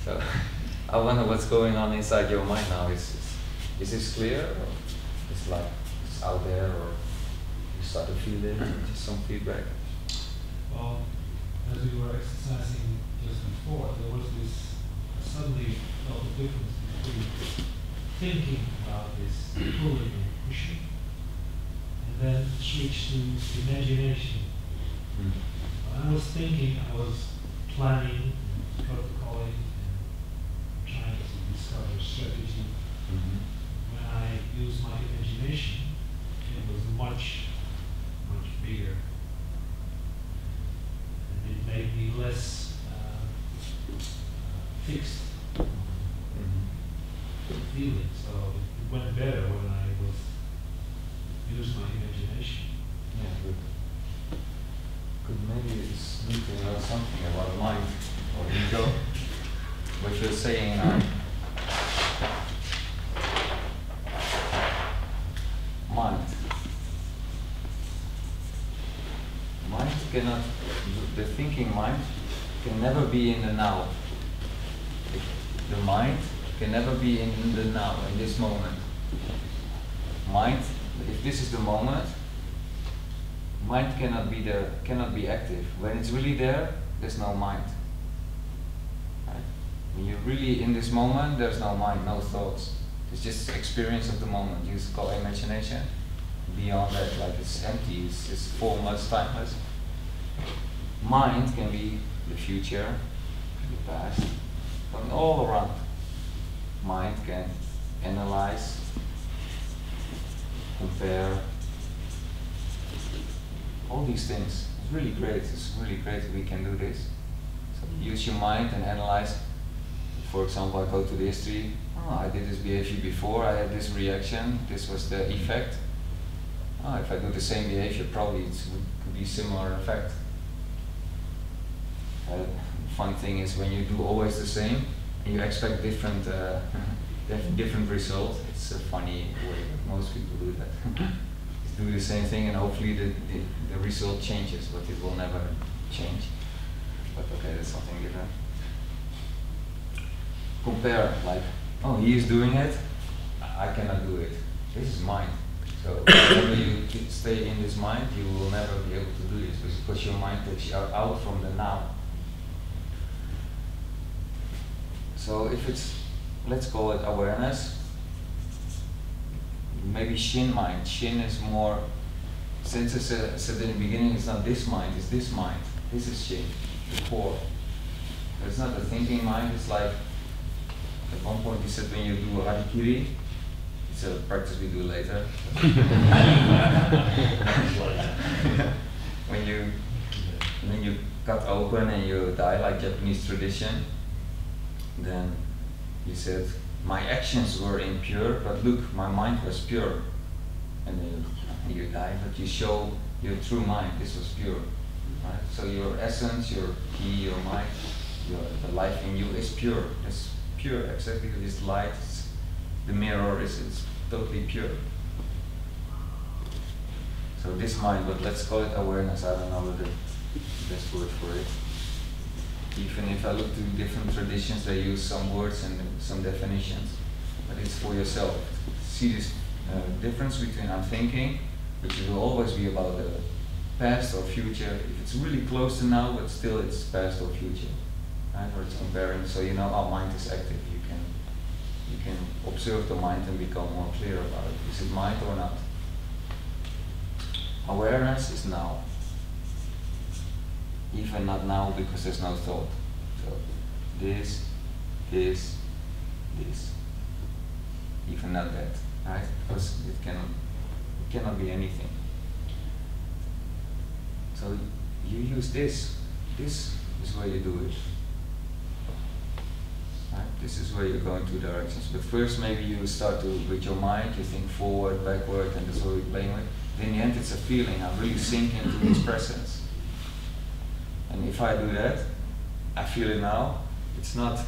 So I wonder what's going on inside your mind now. Is this clear? Or it's like it's out there, or you start to feel it? Just some feedback. Well, as we were exercising just before, there was this, I suddenly felt the difference between thinking about this pulling and pushing, and then switch to imagination. When I was thinking, I was planning, protocoling, and trying to discover strategy. When I used my imagination, it was much, much bigger. And it made me less fixed feeling. So it went better when I was using my imagination. Yeah, good. Maybe it's good to know something about mind or ego. What you're saying now. Mind. Mind cannot, the thinking mind can never be in the now. The mind can never be in the now, in this moment. Mind, if this is the moment, mind cannot be there, cannot be active. When it's really there, there's no mind. Right? When you're really in this moment, there's no mind, no thoughts. It's just experience of the moment. You call imagination. Beyond that, like it's empty, it's formless, timeless. Mind can be the future, the past, coming all around. Mind can analyze, compare, all these things. It's really great. It's really great that we can do this. So use your mind and analyze. For example, I go to the history. Oh, I did this behavior before. I had this reaction. This was the effect. Oh, if I do the same behavior, probably it could be similar effect. Fun thing is when you do always the same and you expect different different result. It's a funny way that most people do that. Do the same thing and hopefully the result changes, but it will never change. But okay, that's something different. Compare, like, oh, he is doing it, I cannot do it. This is mind. So whenever you stay in this mind, you will never be able to do this because your mind takes you out from the now. So if it's, let's call it awareness, maybe Shin mind. Shin is more, since I said in the beginning, it's not this mind, it's this mind. This is Shin, the core. It's not the thinking mind, it's like, at one point you said when you do Harikiri, it's a practice we do later. when you cut open and you die like Japanese tradition, then you said, my actions were impure, but look, my mind was pure. And then you die, but you show your true mind, this was pure. Right? So your essence, your key, your mind, the life in you is pure. It's pure, exactly this light, the mirror it's totally pure. So this mind, but let's call it awareness, I don't know the best word for it. Even if I look to different traditions, they use some words and some definitions, but it's for yourself. See this difference between I'm thinking, which will always be about the past or future. If it's really close to now, but still it's past or future, right? Or it's comparing, so you know our mind is active. You can observe the mind and become more clear about it. Is it mind or not? Awareness is now. Even not now because there's no thought. So this, this, this. Even not that, right? Because it cannot be anything. So you use this. This is where you do it. Right? This is where you're going two directions. But first maybe you start to, with your mind, you think forward, backward, and that's what you're playing with. Then in the end it's a feeling. I really sink into this presence. And if I do that, I feel it now. It's not,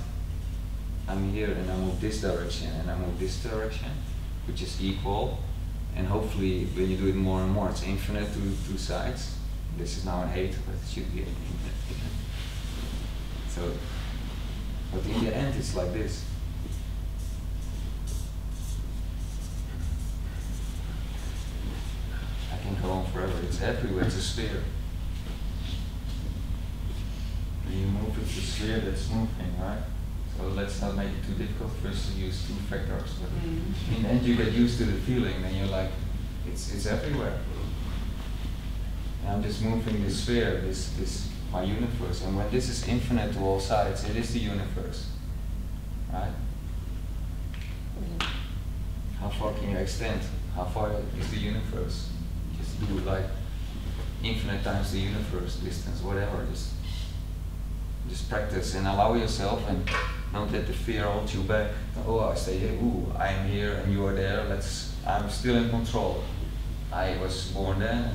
I'm here and I move this direction and I move this direction, which is equal. And hopefully when you do it more and more, it's infinite to two sides. This is now an 8, but it should be 18. So, but in the end it's like this. It's everywhere, it's a sphere. When you move it to the sphere, that's moving, right? So let's not make it too difficult for us to use two factors. But in the end, you get used to the feeling, and you're like, it's everywhere. And I'm just moving this sphere, this my universe. And when this is infinite to all sides, it is the universe, right? How far can you extend? How far is the universe? Just do like infinite times the universe, distance, whatever. Just practice and allow yourself, and don't let the fear hold you back. Oh, I say, ooh, I am here and you are there. I'm still in control. I was born then.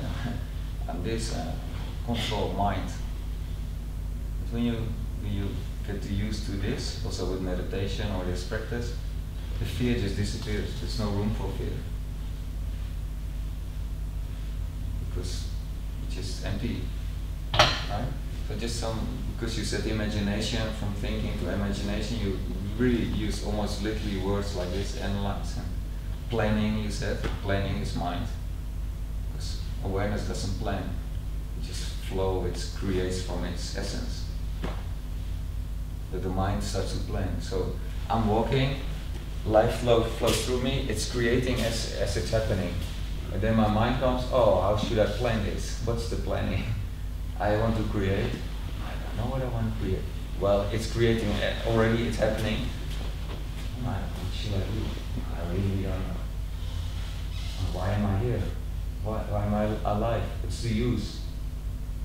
I'm this. Control mind. But when you get used to this, also with meditation or this practice, the fear just disappears. There's no room for fear. Because it's just empty, right? So just because you said imagination, from thinking to imagination, you really use almost literally words like this, analyze. And planning, you said, planning is mind. Because awareness doesn't plan. It just flows, it creates from its essence. But the mind starts to plan. So I'm walking, life flows through me, it's creating as it's happening. And then my mind comes, oh, how should I plan this? What's the planning? I want to create. I don't know what I want to create. Well, it's creating already, it's happening. What should I do? I really don't know. Why am I here? Why am I alive? What's the use?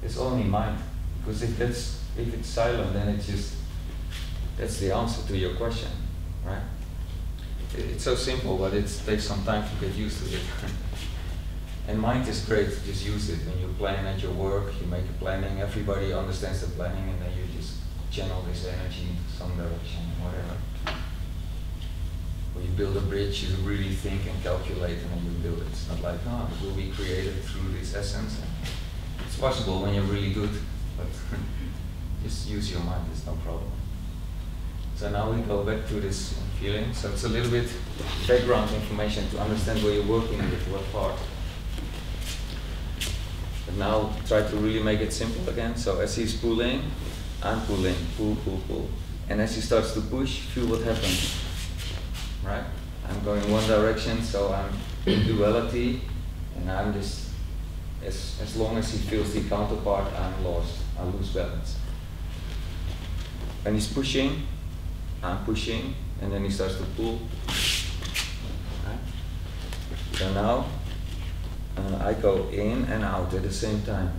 It's only mind. Because if it's silent, then that's the answer to your question, right? It's so simple, but it takes some time to get used to it. And mind is great, just use it. When you plan at your work, you make a planning, everybody understands the planning, and then you just channel this energy into some direction, whatever. When you build a bridge, you really think and calculate, and then you build it. It's not like, oh, it will be created through this essence. It's possible when you're really good, but just use your mind, it's no problem. So now we go back to this feeling. So it's a little bit background information to understand where you're working with, what part. But now try to really make it simple again. So as he's pulling, I'm pulling, pull, pull, pull. And as he starts to push, feel what happens, right? I'm going one direction, so I'm in duality, and I'm just, as long as he feels the counterpart, I'm lost, I lose balance. And he's pushing, I'm pushing, and then he starts to pull. Right? So now, I go in and out at the same time.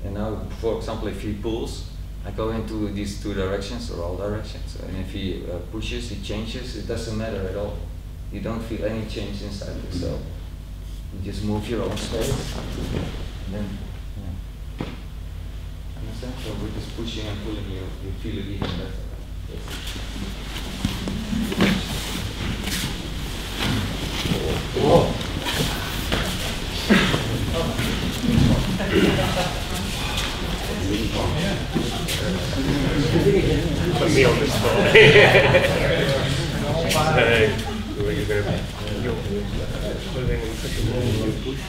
And now, for example, if he pulls, I go into these two directions, or all directions. And if he pushes, he changes, it doesn't matter at all. You don't feel any change inside yourself. You just move your own space, and then, yeah. Understand? So with this pushing and pulling, you feel it even better. Whoa. Put me on the spot. Where you're going to be? Pulling and pushing and you push.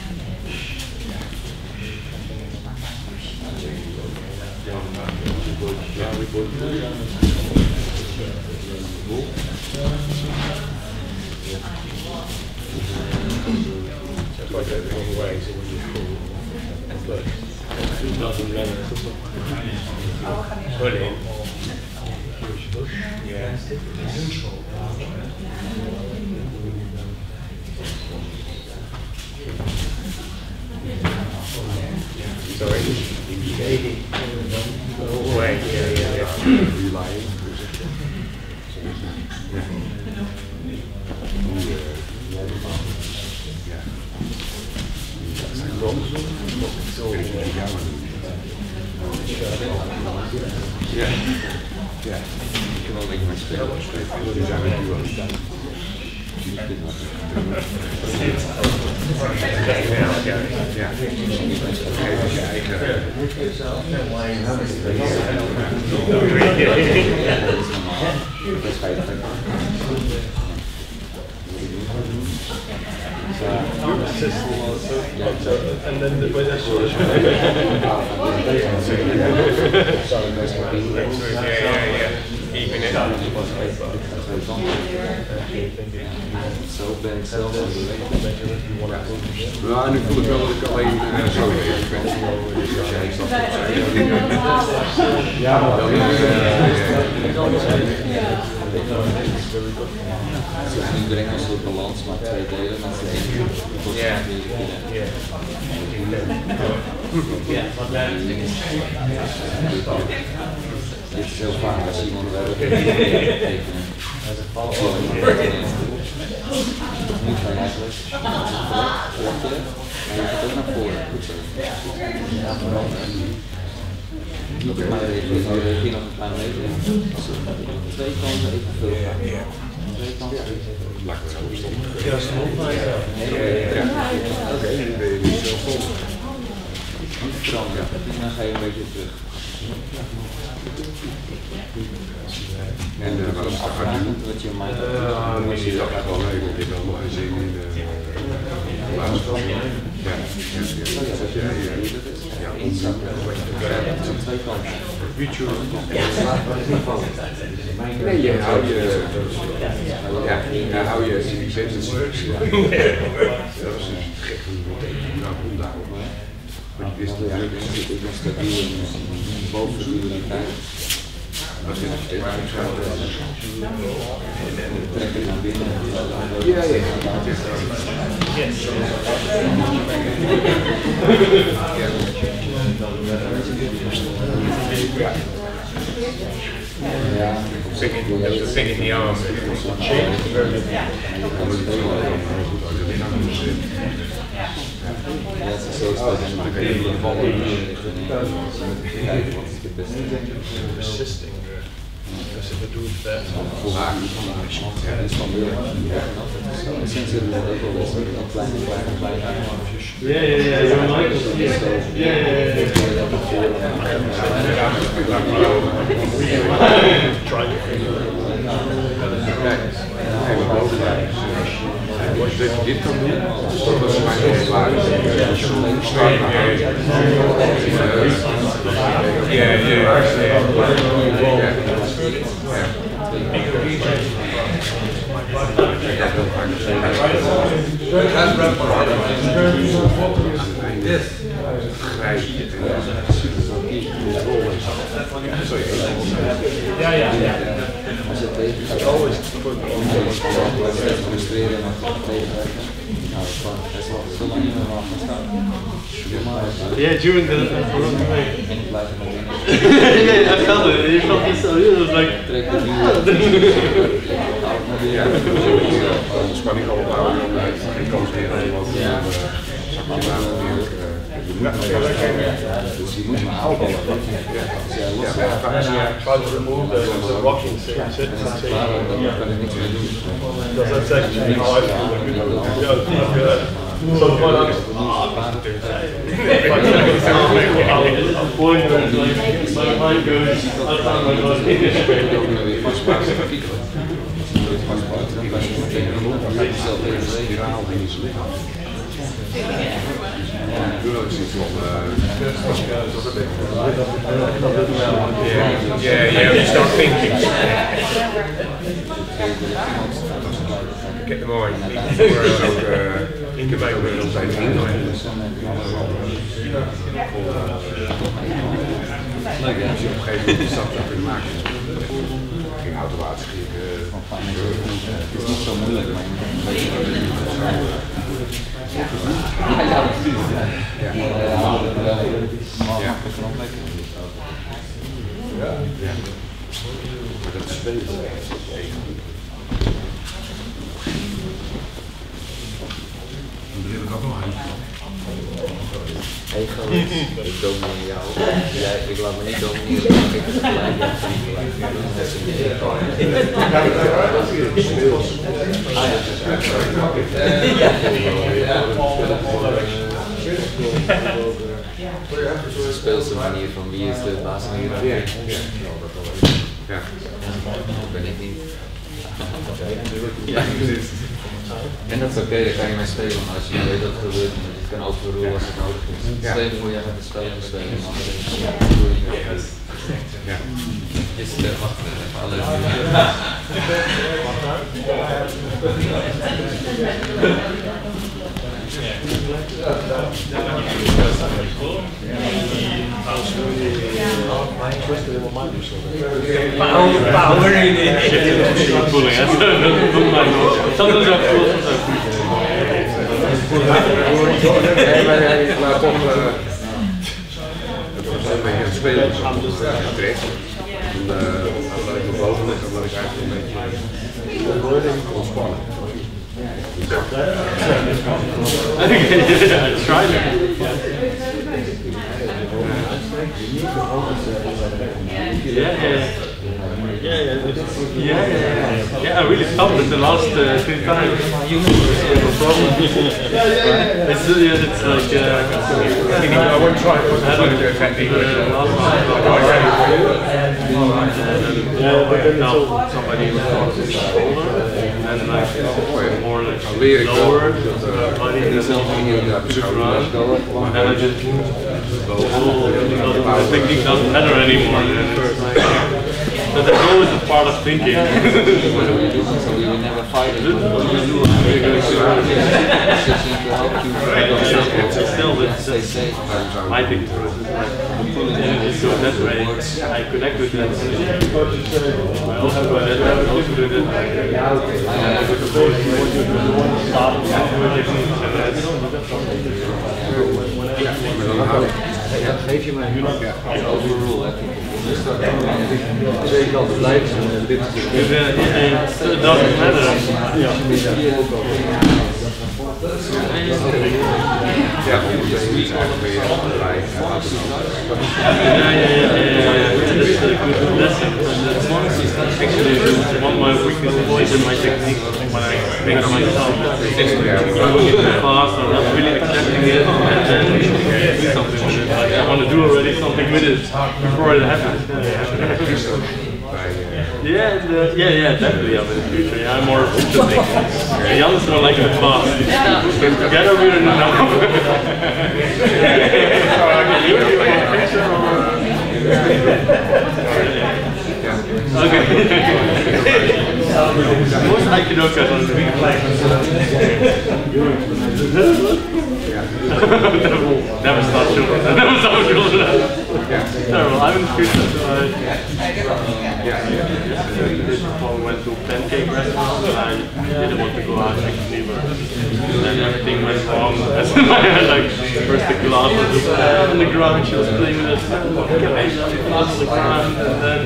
Just like the wrong way, so when you pull, but it doesn't matter. Pull in. Yeah. Sorry. Oh, wait, yeah. Relying. Ja, ik kan wel lekker met spelen. Die zijn met duo. Ja, geef je eigen. Dat is And then the way that's sort of Even it up. Zo ben ik zelf aan het bewegen. Nou, nu voel ik wel dat ik alleen zo bezig ben. Als jij staat Ja, maar Dus nu brengen we een soort balans, maar twee delen. Dat is de dit is heel vaak als iemand wel tekenen. Nu ga je eigenlijk en je gaat ook naar voren. Maar reageer nog een klein beetje. Twee kanten evenveel gaan. Twee kanten evenveel. Laat ik me zo stoppen. Ja, stond maar Oké, nu ben je niet zo vol. Niet veranderen. En dan ga je een beetje terug. En wat is dat gaan doen? Wat je mind Misschien dat ik gewoon even, ik heb wel nog geen zin in de laatste. twee kanten. Nee, je houdt je, hou je independence. Dat is een gek hoe daarom. Maar die wist Ik ben stabiel in boven de tijd. als je het steeds Trek het naar binnen. ja. Ja. The thing in the arm. Ja, het is zo sterk en dan kun je vallen in de richting. Kijken wat is het beste. persisting. Dus if I do that, Ja, dat is van weer. Sinds het ook wel eens een kleine. Yeah, you're Michael. Yeah. try Als je dit kan doen, dat is mijn heel Als je tegen gaat, frustreren en tegenwerken. Nou, dat is wel zolang je nog gaat staan. Yeah, during the following week. En ik blijf er nog in. Yeah, I felt it. You felt this. It was like. Trek de duur. Anders kan ik al ophouden uit. Ik kan weer wat. Dus je moet maar aanvallen. try to remove the rocking sit and sit. Dan kan ik niks meer doen. Because that's actually how I feel. So the one I'm going to like my mind goes. I found my body. Yeah, you start thinking. Get the mind. Ik heb eigenlijk wel zijn Leuk hè? Als je op een gegeven moment die stap zou kunnen maken. Ik ging automatisch Het is niet zo moeilijk, maar ja, precies. Ja, maar dat is veel. Dan wil ik ook nog een. Egoïst, ik domineer jou. Ik laat me niet domineren, maar ik heb gelijk. De speelse manier van wie is de baas van hier. Ja. Dat ben ik niet. En dat is oké, daar kan je mee spelen, maar als je weet dat het gebeurt, dan je kan overroelen als het nodig is. Stel je voor, jij gaat het spel spelen, maar dan is het Ja. is het wacht even alle Power in it. Sometimes I feel Nee, maar laat toch een beetje aan het spelen is terecht. Dan laat ik me boven liggen, omdat ik eigenlijk een beetje ontspannen. I tried it. Yeah, I really felt it the last 3 times. No problem. It's like I won't try to put the technique. Now somebody was on his shoulder and like more like lower body and I just the technique doesn't matter anymore. But there's always a part of thinking. So we will never fight it. Still, I think it goes that way. I connect with that. I also go that way. I also do Geef je mij overrule. twee kanten blijven en dit it doesn't matter. Ja, ondertussen is eigenlijk weer gelijk. That's a good lesson. Actually, one of my weaknesses is in my technique when I think of myself. Fast, I'm not really accepting it, and then do something with it. Like, I want to do already something with it before it happens. Yeah, definitely. I'm in the future. Yeah, I'm more future thinking. The others don't like the past. Together we're enough. Okay. Most Aikido guys never stop children. Never stop children. Terrible. I'm in the future. I went to pancake restaurants and I didn't want to go out actually, but then everything went wrong. As in my head, like first the glass was on the ground, she was playing with it, the glass on the ground, and then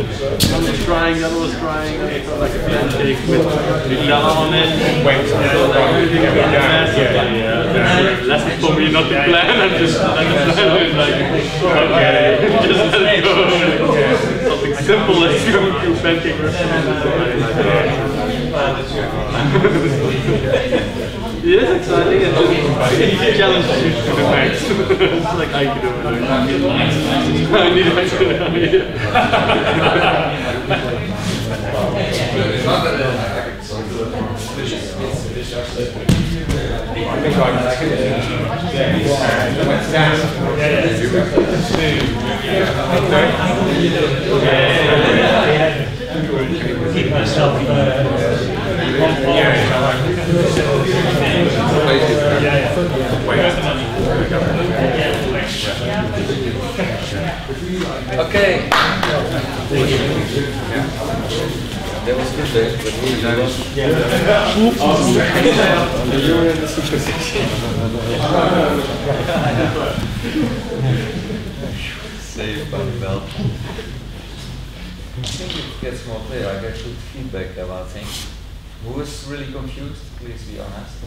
one was trying, the other was trying, and it felt like a pancake with Nutella on it. Everything went a mess. Lesson for me not to plan, I'm just like okay, just let it go. Something simple as going to pancake restaurant. It is exciting and it challenges you to the max. It's like Aikido. I need Aikido. Keep myself Okay. That was good day, but you were in the super section. Saved by the bell. I think it gets more clear. I get good feedback about things. Who is really confused? Please be honest.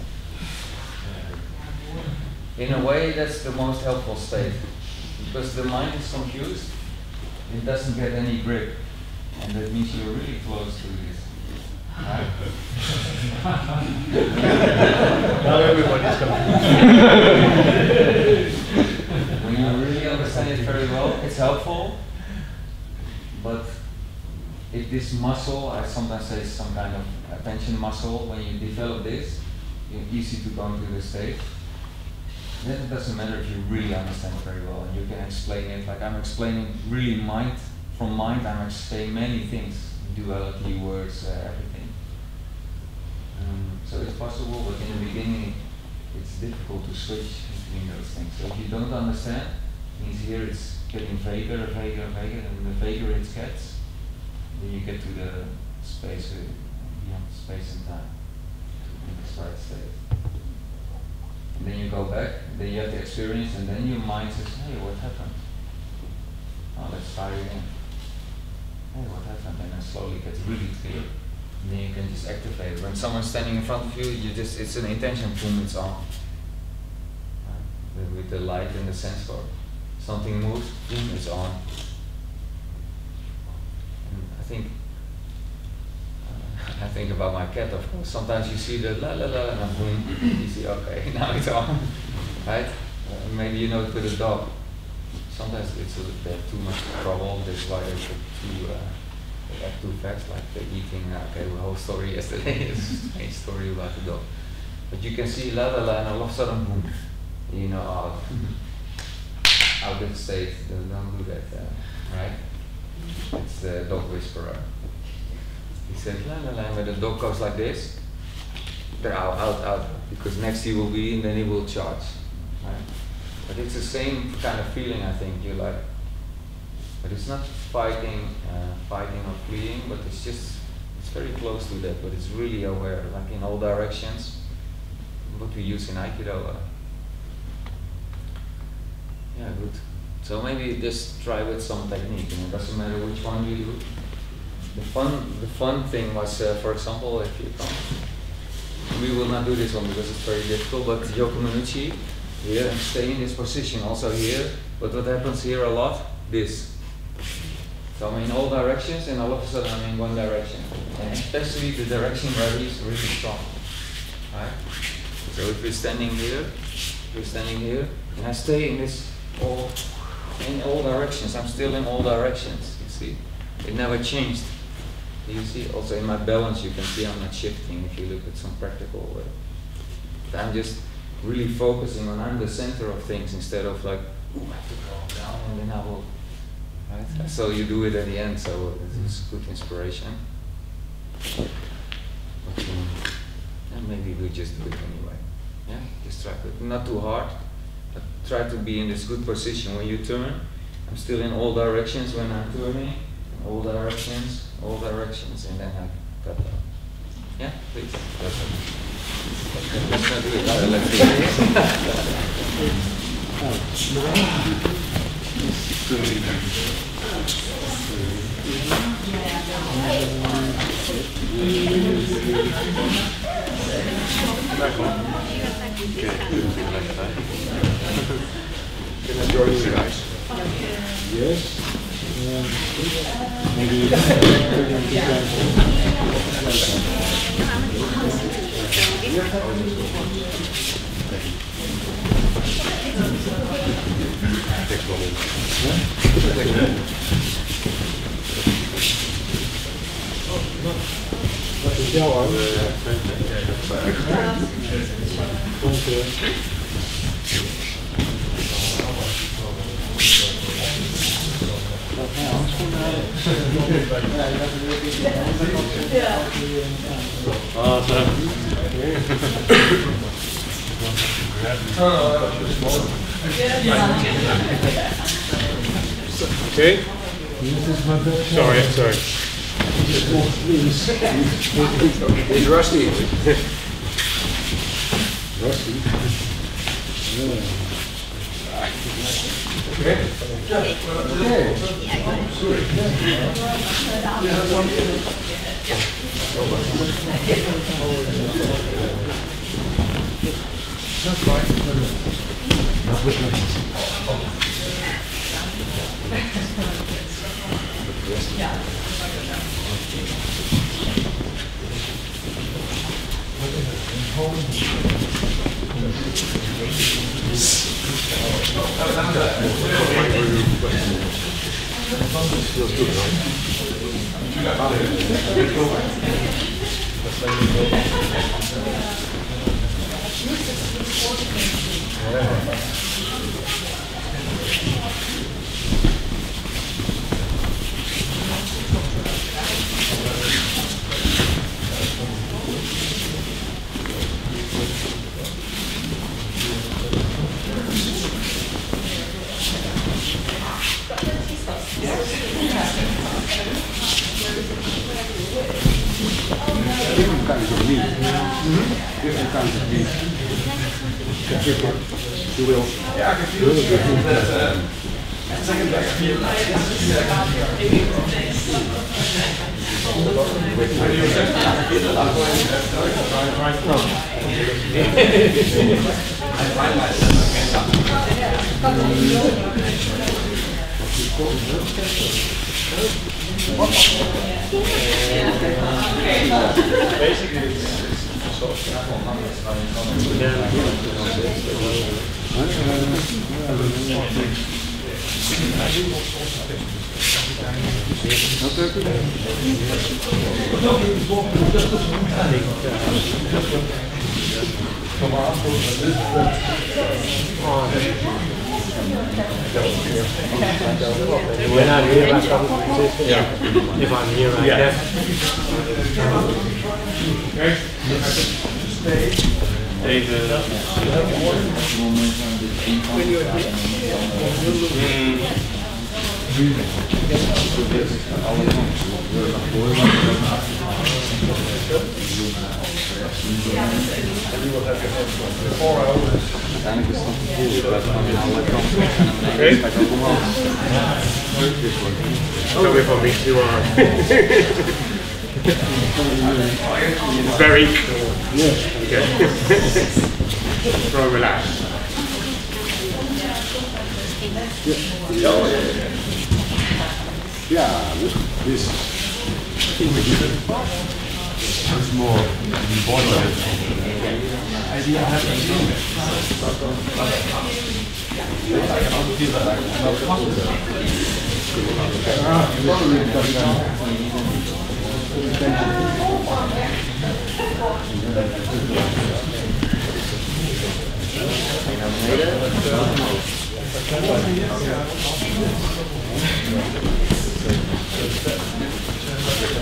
In a way, that's the most helpful state. Because the mind is confused, it doesn't get any grip. And that means you're really close to this. Right? Not everybody's When you really understand it very well, it's helpful. But if this muscle, I sometimes say some kind of attention muscle, when you develop this, easy to go into the state. Then it doesn't matter if you really understand very well and you can explain it. Like I'm explaining really mind, from mind I'm explaining many things, duality, words, everything. So it's possible, but in the beginning it's difficult to switch between those things. So if you don't understand, it means here it's getting vaguer, vaguer, vaguer, and the vaguer it gets, then you get to the space, beyond space and time, in this right state. And then you go back, then you have the experience, and then your mind says, hey, what happened? Oh, let's try again. Hey, what happened? And then slowly it gets really clear. And then you can just activate it. When someone's standing in front of you, it's an intention, boom, it's on. With the light and the sensor. Something moves, boom, it's on. And I think about my cat, of course. Sometimes you see the la la la, and then boom, you see, okay, now it's on, right? Maybe you know it with a dog. Sometimes they have too much trouble. That's why they act too fast, like they're eating. Okay, the whole story yesterday is a strange story about the dog. But you can see la la la, and all of a sudden, boom, you know, out of the state. Don't do that, right? It's the dog whisperer. He said, la la la, when the dog goes like this, they're out, because next he will be, and then he will charge, right? But it's the same kind of feeling, I think, you like, but it's not fighting or fleeing, but it's very close to that, but it's really aware, like in all directions, what we use in Aikido. Yeah, good. So maybe just try with some technique, and it doesn't matter which one you do. The fun thing was, for example, if you come, we will not do this one because it's very difficult, but Yoko Minuchi, here, and stay in this position, also here, but what happens here a lot, this. So I'm in all directions, and all of a sudden I'm in one direction, and especially the direction where he's really strong, right? So if we're standing here, and I stay in this, in all directions, I'm still in all directions, you see? It never changed. You see, also in my balance you can see I'm not shifting if you look at some practical way. I'm just really focusing on I'm the center of things instead of like, oh, I have to go down and then I will, right? So you do it at the end, so it's good inspiration. But, and maybe we just do it anyway. Yeah, just try to, not too hard, but try to be in this good position. When you turn, I'm still in all directions when I'm turning. All directions, and then I cut down. Yeah, please. Let's not do it. Let's do Can I join you guys? Yes. Maybe Wat is jouw arm? Okay? Sorry. He's rusty. Rusty. Different kinds of meat. Different kinds of meat. You will. Basically, it's sort of When I'm here, I start resisting. If I'm here, I can. Uiteindelijk is het dan gevoel, je blijft gewoon aan alle kanten en aan beneden gaat ook omhoog. Sorry for me, you are very cool. Okay. Very relaxed. Yeah, this is more body.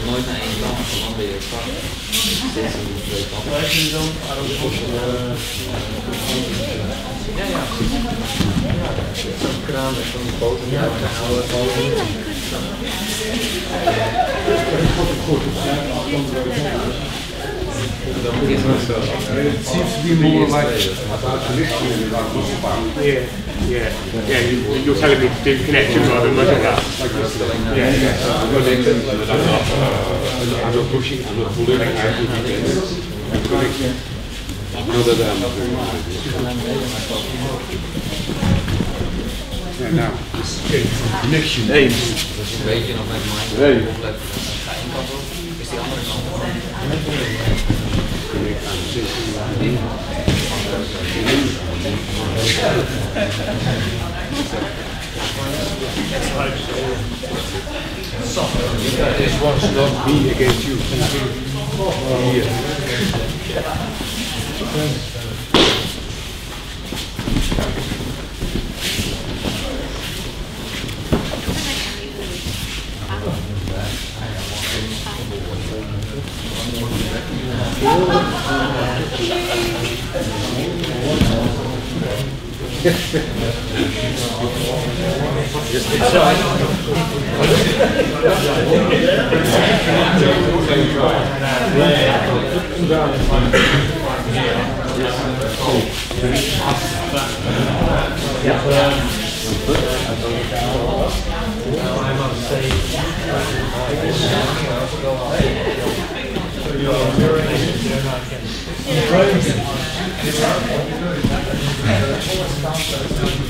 Nooit naar één kant, dan ben je vast. Steeds aan de twee kanten. Ja, ja. Zo'n kraan met zo'n boter. Ja, It seems to be more like about connection about muscle power. Yeah. You're telling me to do connection rather than muscle power. I'm not pushing, I'm not pulling, I'm connecting. Not that I'm not doing yeah, now, connection. Hey. Dus een beetje nog met mijn opletten. Ga één kant op, is die andere kant op. This was not me against you. Here.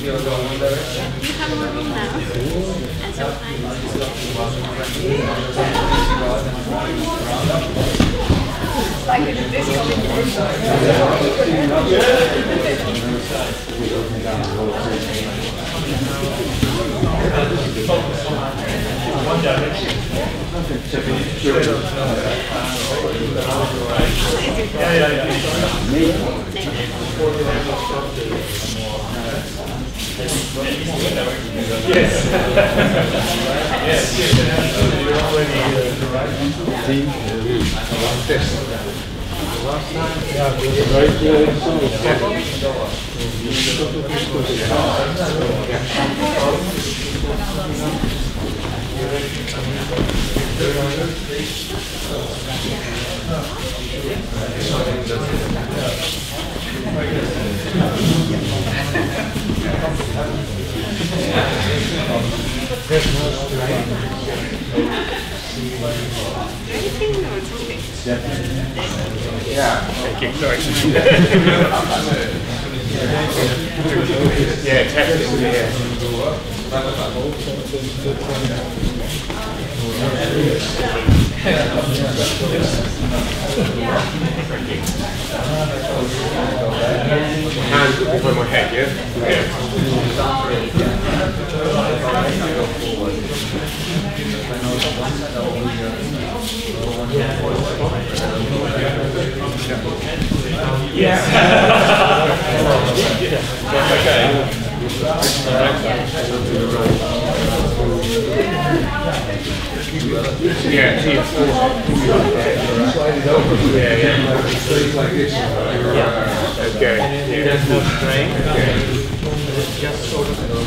You have more room now. And so like in this one direction. Hands up behind my head, There's no strain. It's just sort of direction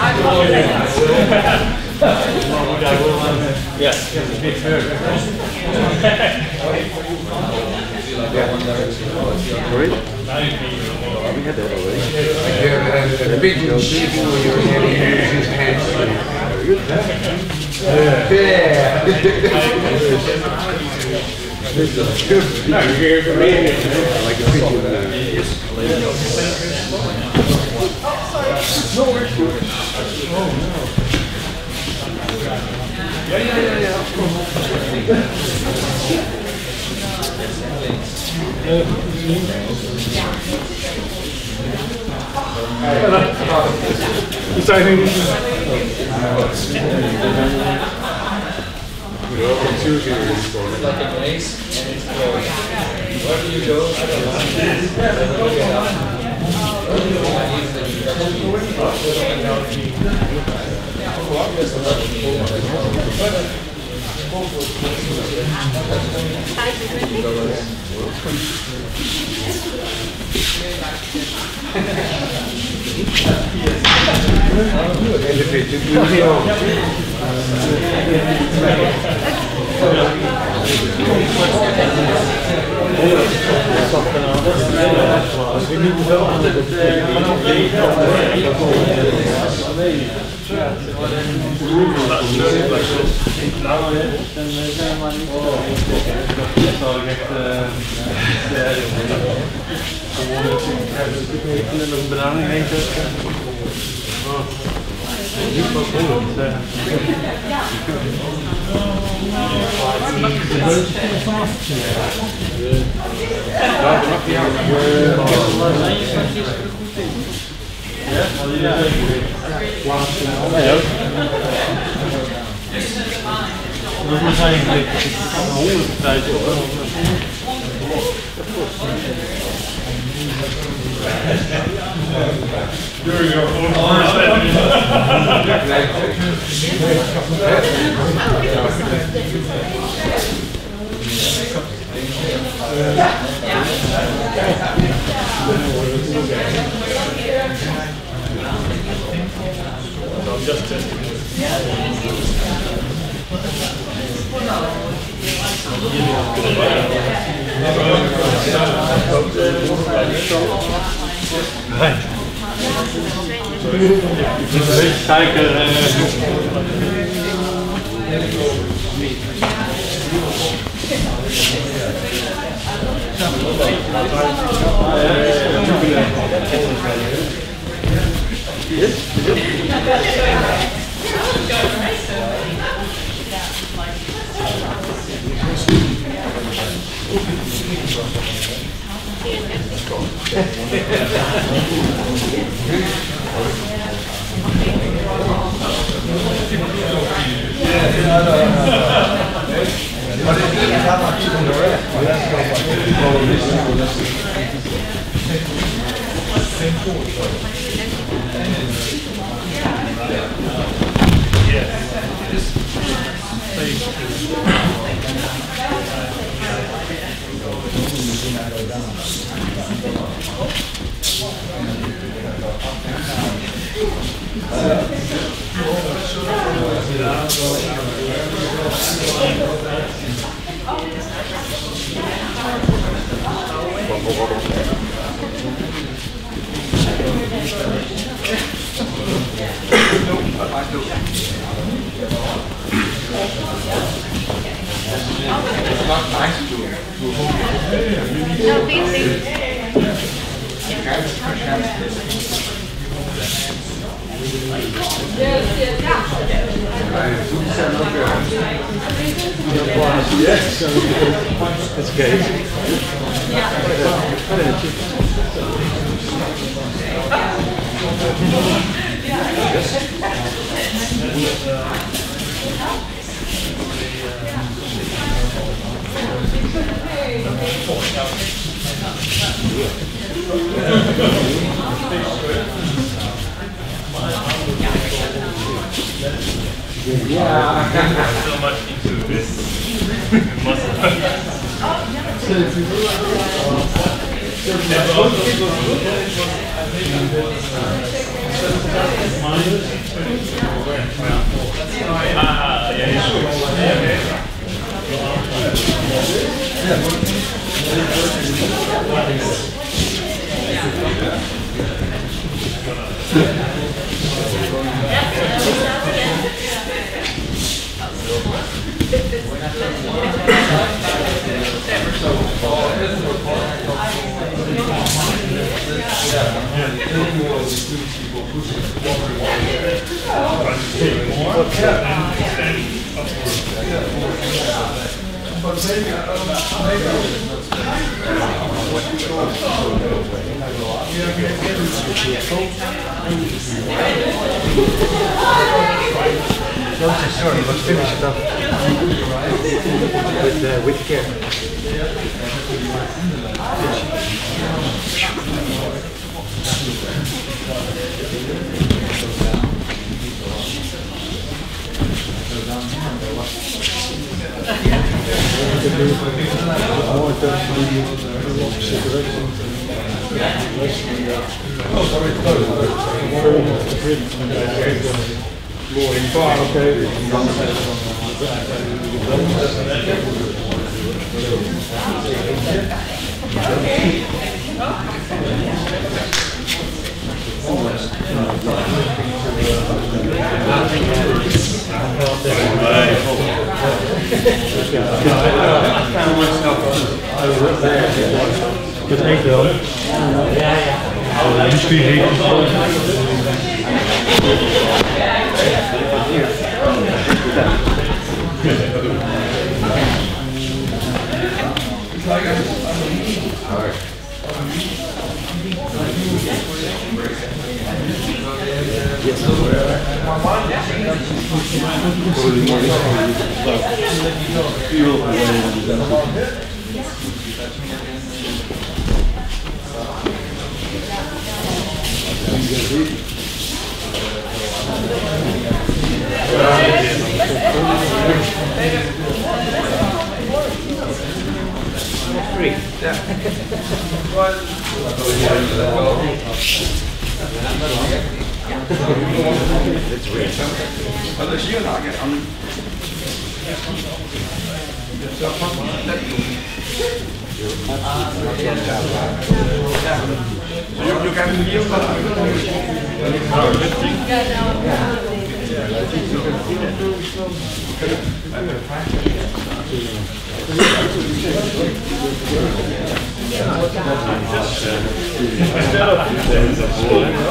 I Yes, it's a bit further. Sorry? We had that already. The pigeon sleeping on your head, he uses his hands. Like a Like a maze, and it's where do you go? I don't know. Look it up. No, these Yes, that's great. So much into this Sorry, let's finish it up with care. More in far, okay. Met één wel. Misschien heet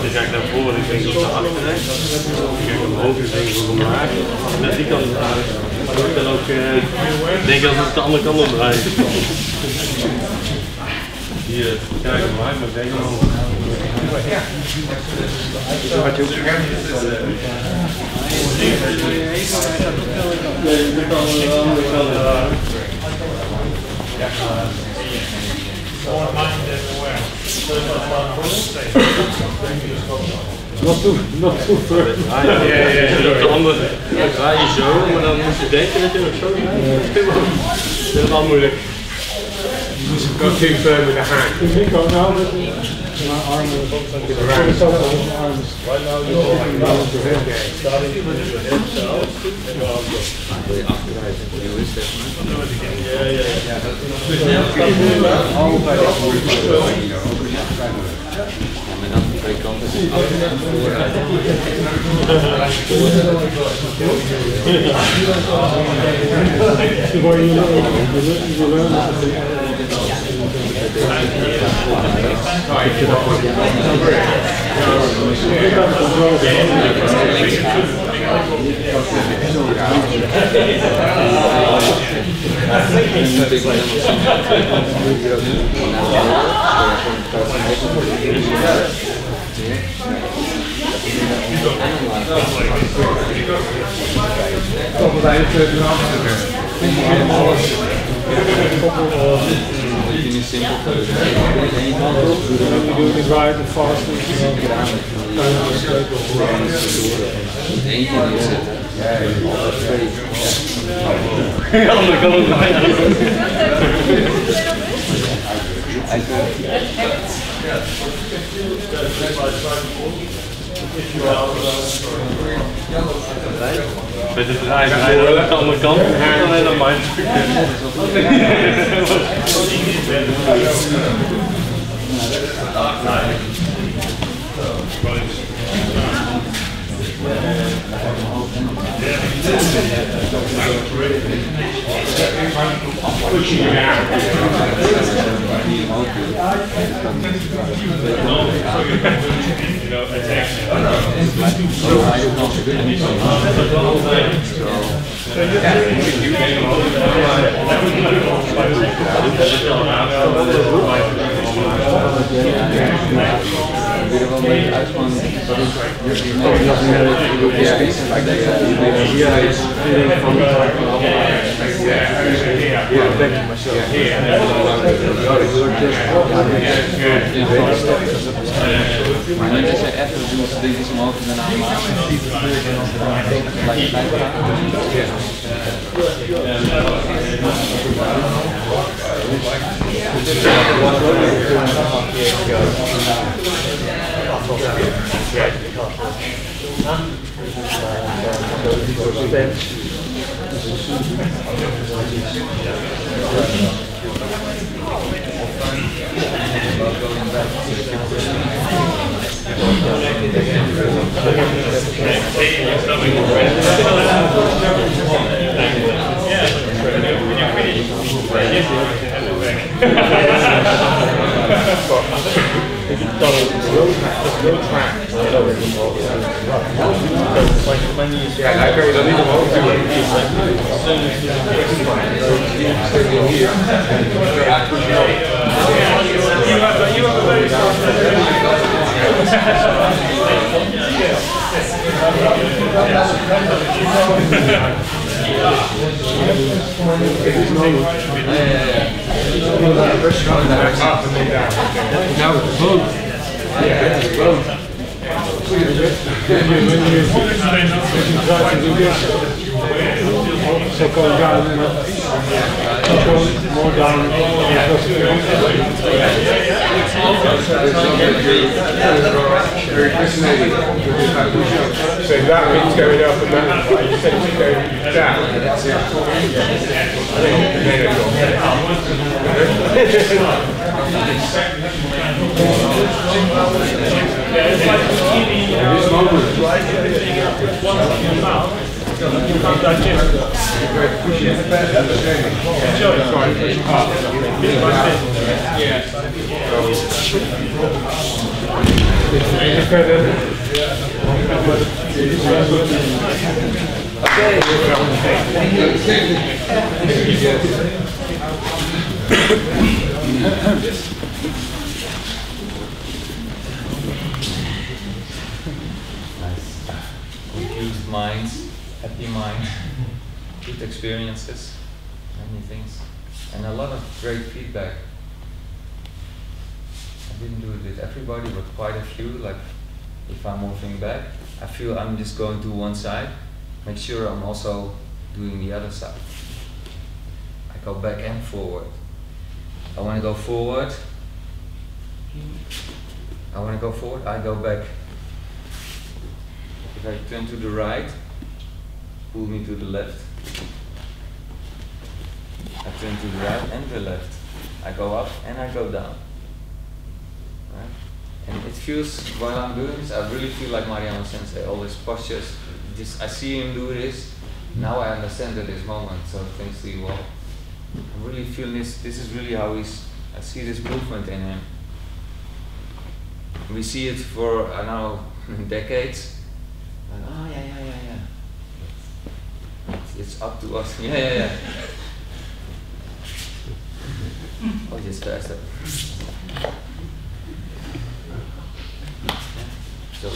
Die ga ik naar voren, ik denk op de Kijk, omhoog is denk ik ook omlaag. Met die kant omlaag. Maar ik kan ook denken dat het de andere kant omdraait. Hier, kijk omlaag, maar denk ik omhoog. Wat je ook scherp Not too far. De andere draai je zo, maar dan moet je denken dat je nog zo draait. Dat is helemaal moeilijk. Go too firm with the hand. Ik kan nou met mijn armen arms. Right now you're going down to the head, starting with your hips out and your arms up. Met aan de twee kanten achter en vooruit. Met de draai aan de andere kant en dan naar mijn stuk. Maar nu is er even doen ze dingen omhoog en daarna Ja, daar kan je dan niet omhoog doen. Hier. Nou, boot. So go down and more down. Very fascinating. So that means going up and that you said to go down. This moment, right? Once in your mouth, you can't digest it. Push it back at the same. Sorry, push up. Yeah. Nice. Confused minds, happy minds, good experiences, many things, and a lot of great feedback. I didn't do it with everybody, but quite a few. Like, if I'm moving back, I feel I'm just going to one side. Make sure I'm also doing the other side. I go back and forward. I want to go forward. I want to go forward, I go back. If I turn to the right, pull me to the left. I turn to the right and the left. I go up and I go down. Right? And it feels, while I'm doing this, I really feel like Mariano Sensei, all his postures. Just, I see him do this. Now I understand at this moment, so thanks to you all. I'm really feeling this is really how I see this movement in him. We see it for, I know, decades. And, oh, yeah. It's up to us. Yeah. Oh, just faster. So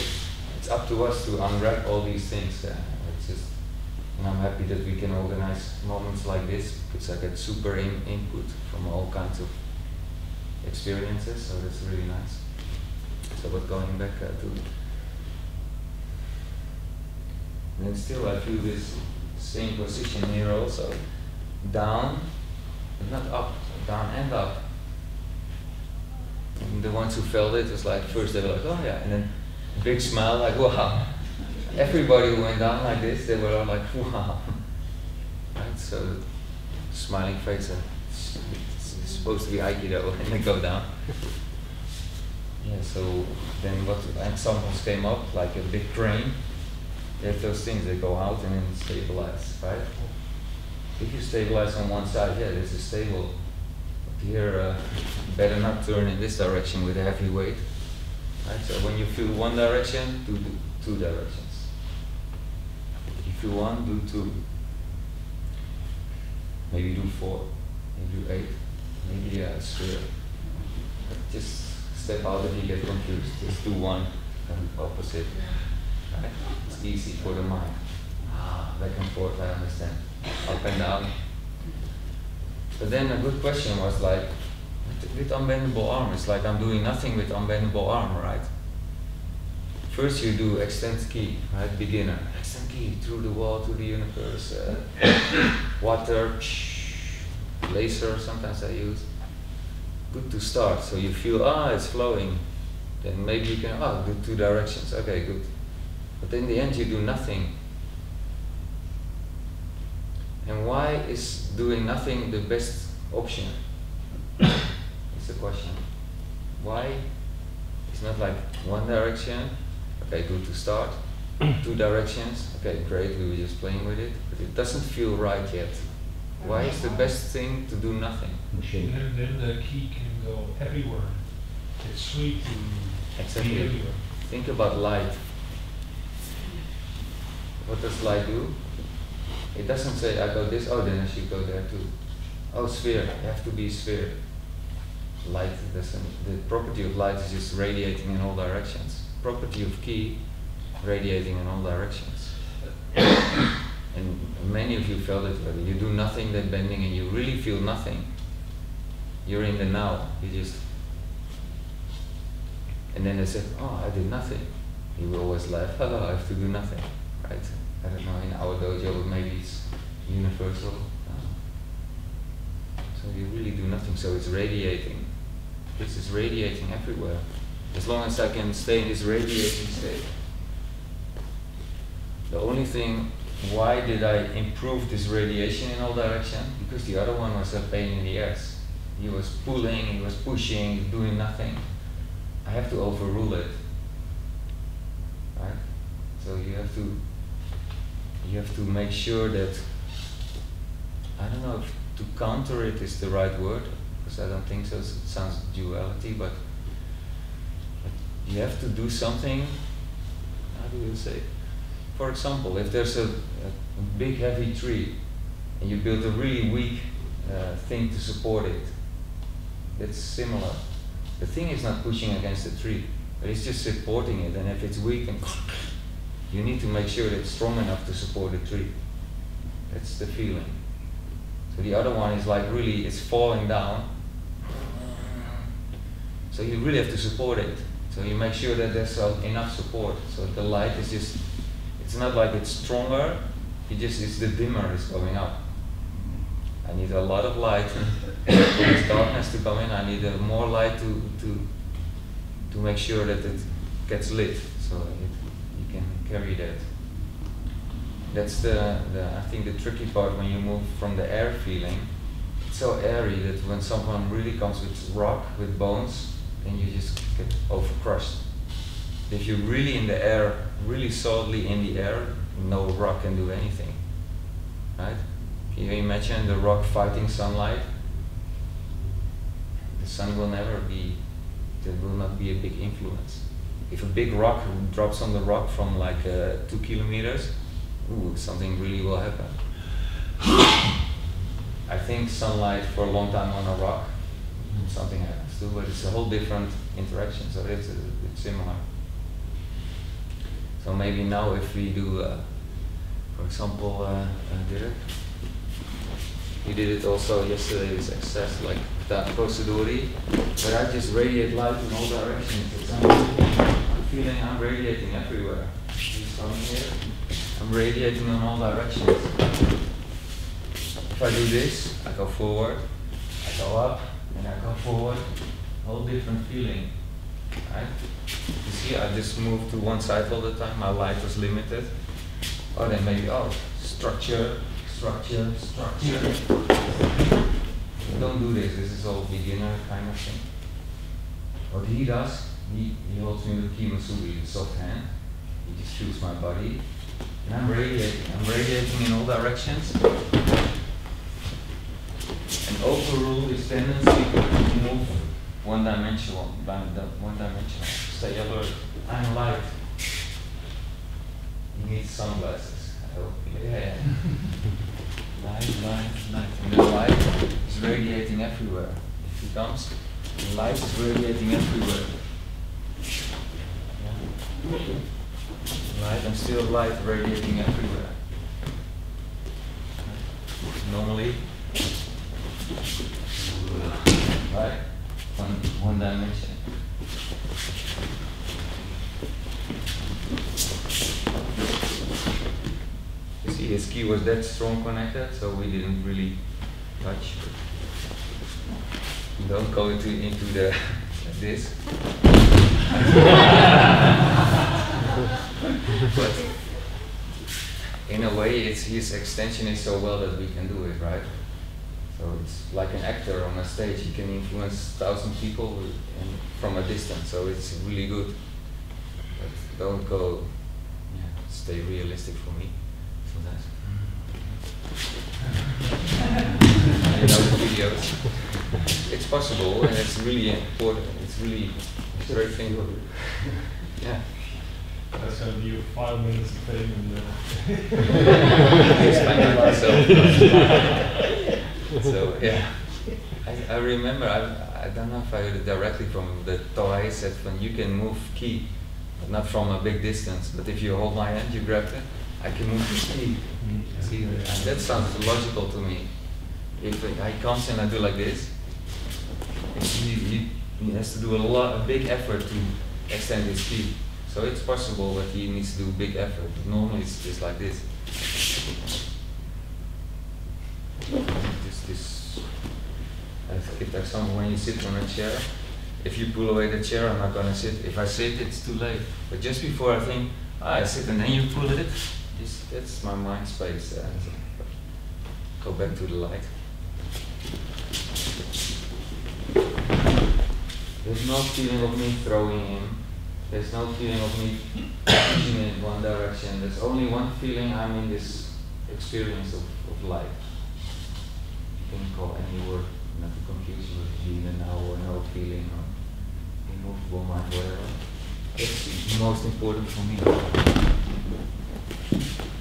it's up to us to unwrap all these things. It's just, and I'm happy that we can organize moments like this because I get super input from all kinds of experiences. So that's really nice. So, but going back to, and then still I feel this same position here also, down, but not up, down and up. And the ones who felt it was like, first they were like, oh yeah, and then big smile, like wow. Everybody who went down like this, they were all like, wow. Right, so smiling face, and it's supposed to be Aikido, and they go down. Yeah, so then what examples came up, like a big crane. They have those things that go out and then stabilize, right? If you stabilize on one side, yeah, this is stable. But here, better not turn in this direction with a heavy weight. Right? So when you feel one direction, do two directions. If you feel one, do two. Maybe do 4, maybe do 8, maybe a sphere. Just step out if you get confused. Just do one and opposite. Right? It's easy for the mind. Back and forth, I understand. Up and down. But then a good question was like, with unbendable arm, it's like I'm doing nothing with unbendable arm, right? First you do extend ki, right? Beginner. Extend ki through the wall, to the universe. Water, laser, sometimes I use. Good to start, so you feel, it's flowing. Then maybe you can, do 2 directions, okay, good. But in the end you do nothing. And why is doing nothing the best option? It's the question. Why? It's not like one direction, okay, good to start. 2 directions, okay, great, we were just playing with it, but it doesn't feel right yet. Why is the best thing to do nothing? And then the key can go everywhere. It's free to Exactly. be everywhere. Think about light. What does light do? It doesn't say, I go this, then I should go there too. Oh, sphere, you have to be sphere. Light doesn't, the property of light is just radiating in all directions. Property of ki, radiating in all directions. And many of you felt it already. You do nothing, then bending, and you really feel nothing. You're in the now. You just, and then they said, I did nothing. You will always laugh, hello, I have to do nothing, right? I don't know, in our dojo, maybe it's universal. So you really do nothing, so it's radiating. This is radiating everywhere. As long as I can stay in this radiating state. The only thing, why did I improve this radiation in all directions? Because the other one was a pain in the ass. He was pulling, he was pushing, doing nothing. I have to overrule it. Right? So you have to make sure that, I don't know if to counter it is the right word, because I don't think so. It sounds duality, but you have to do something do you say? For example, if there's a big heavy tree and you build a really weak thing to support it, it's similar. The thing is not pushing against the tree, but it's just supporting it, and if it's weak, and you need to make sure that it's strong enough to support the tree. That's the feeling. So the other one is like really, it's falling down. So you really have to support it. So you make sure that there's enough support. So the light is just, it's not like it's stronger, it's the dimmer is going up. I need a lot of light for this darkness to come in. I need more light to make sure that it gets lit, so you can carry that. That's I think the tricky part when you move from the air feeling. It's so airy that when someone really comes with rock, with bones, then you just get overcrushed. If you're really in the air, really solidly in the air, no rock can do anything, right? Can you imagine the rock fighting sunlight? The sun will never be, there will not be a big influence. If a big rock drops on the rock from like 2 kilometers, ooh, something really will happen. I think sunlight for a long time on a rock, something happens too, but it's a whole different interaction, so it's similar. So maybe now if we do, for example, we did it also yesterday with exercise, like that procedure, but I just radiate light in all directions. I'm feeling I'm radiating everywhere. Just come here, I'm radiating in all directions. If I do this, I go forward, I go up, and I go forward, whole different feeling, right? You see, I just moved to one side all the time, my light was limited. Or then maybe, structure. Don't do this is all beginner kind of thing. What he does, he holds me with Kimusubi, the soft hand. He just feels my body. And I'm radiating in all directions. And overrule this tendency to move one-dimensional. Stay alert. I'm light. You need sunglasses. I hope. Yeah. Light. And the light is radiating everywhere. If it comes, the light is radiating everywhere. Yeah. Light and still light radiating everywhere. Normally, right? One dimension. You see, his key was that strong connected, so we didn't really touch. Don't go into the like this. But in a way, his extension is so well that we can do it, right? So it's like an actor on a stage. He can influence 1,000 people from a distance. So it's really good. But don't go. Yeah, stay realistic for me. Sometimes. You know the videos. It's possible, and it's really important. It's really a great thing. Yeah. That's going to be your 5 minutes of fame in the So yeah, I remember, I don't know if I heard it directly from the Toei said when you can move ki, but not from a big distance, but if you hold my hand, you grab it, I can move the ki. See, and that sounds logical to me. If a guy comes and I do like this, he has to do a big effort to extend his ki. So it's possible that he needs to do a big effort, but normally it's just like this. If there's someone, when you sit on a chair, if you pull away the chair, I'm not going to sit. If I sit, it's too late. But just before I think, I sit and then you pull it, that's my mind space. Go back to the light. There's no feeling of me throwing in. There's no feeling of me pushing in one direction. There's only one feeling, I'm in this experience of light. You can call any word, not to confuse you with being a now or no feeling or immovable mind, whatever. That's the most important for me.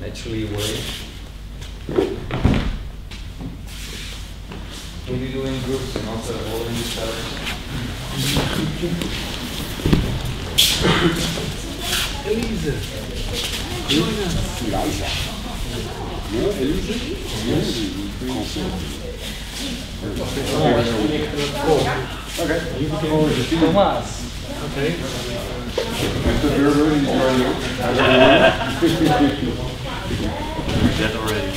naturally way. What do you do in groups and also all in this direction? Elise. Eliza. No, Elise. Yes. Okay. Thomas. Okay. Mr. Burger is joining. That already.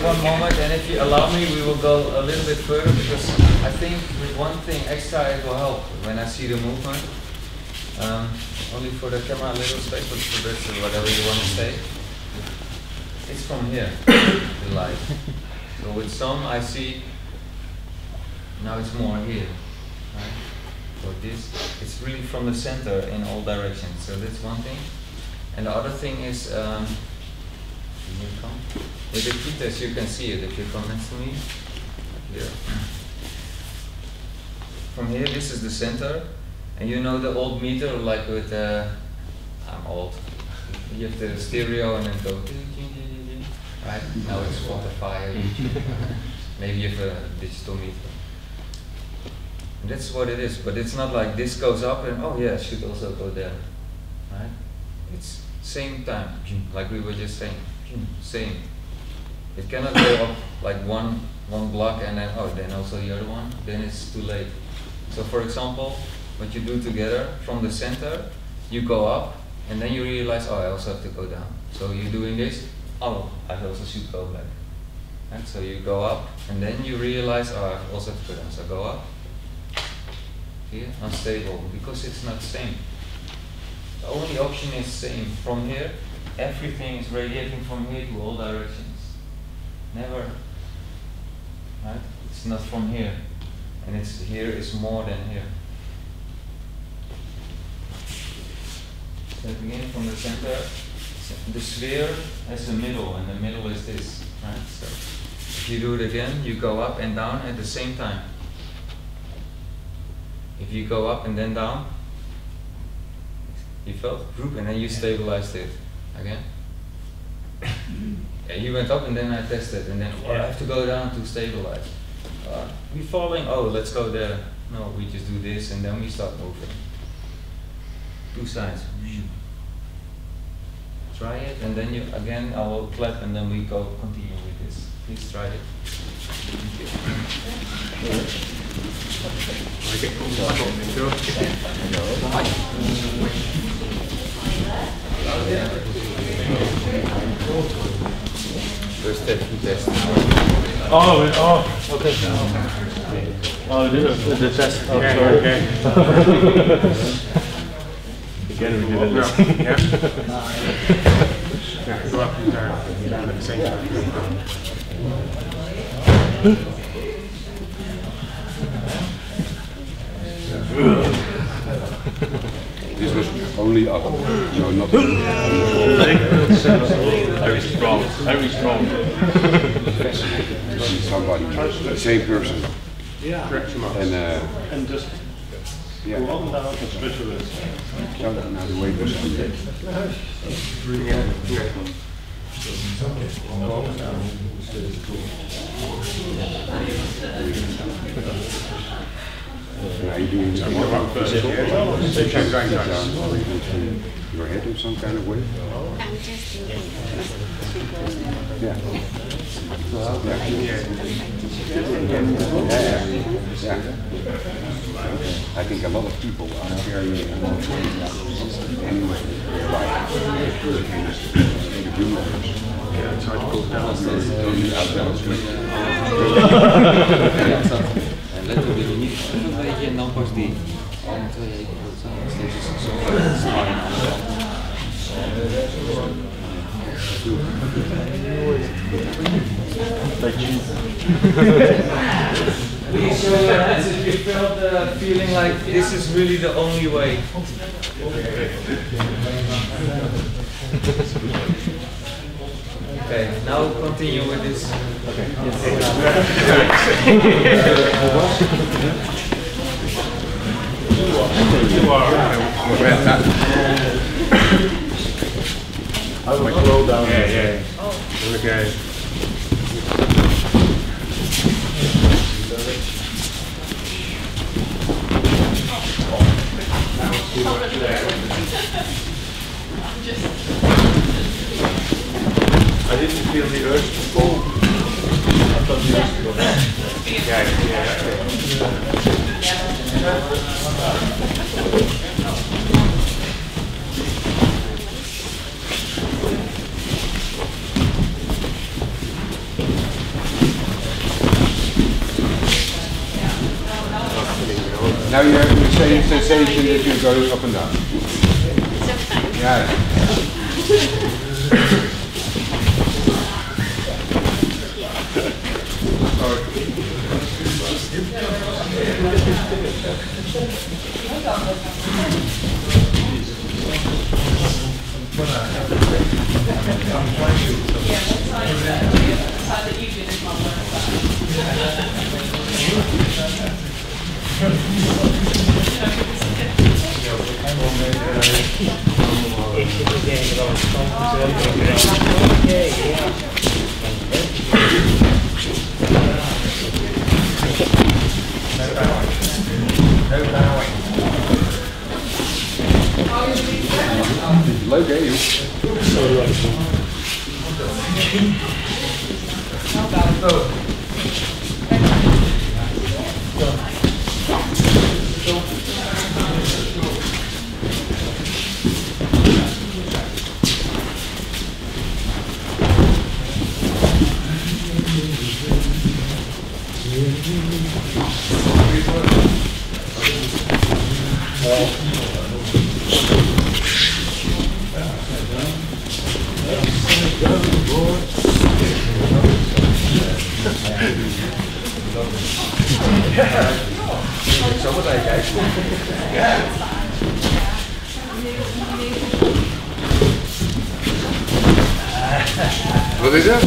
One moment, and if you allow me, we will go a little bit further, because I think with one thing extra it will help when I see the movement. Only for the camera a little space, but for this, whatever you want to say. It's from here, the light. So with some I see, now it's more here. Right? So this, it's really from the center in all directions. So that's one thing. And the other thing is, here you come. With the keytest you can see it if you come next to me. Here. From here, this is the center. And you know the old meter, like with, I'm old. You have the stereo and then go, right? Now it's Spotify. Maybe you have a digital meter. And that's what it is, but it's not like this goes up and, oh yeah, it should also go there. Right? It's same time, like we were just saying. Same. It cannot go up like one block and then, oh, then also the other one, then it's too late. So for example, what you do together from the center, you go up and then you realize, oh, I also have to go down. So you're doing this, oh, I also should go back. And so you go up and then you realize, oh, I also have to go down. So go up, here, unstable, because it's not same. The only option is same. From here, everything is radiating from here to all directions. Never, right? It's not from here. And it's here is more than here. So begin from the center. The sphere has a middle, and the middle is this, right? So if you do it again, you go up and down at the same time. If you go up and then down, you felt group, and then you stabilized it again. Yeah, you went up and then I tested, and then I have to go down to stabilize. We falling, oh, let's go there. No, we just do this and then we start moving. Two sides. Try it, and then you again, I will clap and then we go continue with this. Please try it. Thank you. Oh, okay. Oh, the test. Oh, sorry. Okay. Again, we did it. Yeah. Yeah, go up and down at the same time. This was only up, so not Very strong, very strong. somebody, the same person. Stretch them up. And just yeah, go up and down and stretch with it. now the weight was on that. Are you doing something about your head in some kind of way? I'm just doing Yeah. Yeah. I think a lot of people are carrying a lot of weight anyway. Yeah, it's hard to go down. En let op de niet een beetje en dan pas die. Want ik wil steeds zo staan in Please show your hands if you felt the feeling like this is really the only way. Okay, now continue with this. Okay. How do I slow down? Yeah. Okay. I didn't feel the urge to fall. I thought the urge to go down. Now you have the same sensation that you're going up and down. Yeah. Leuk hè joh. Wat is dat?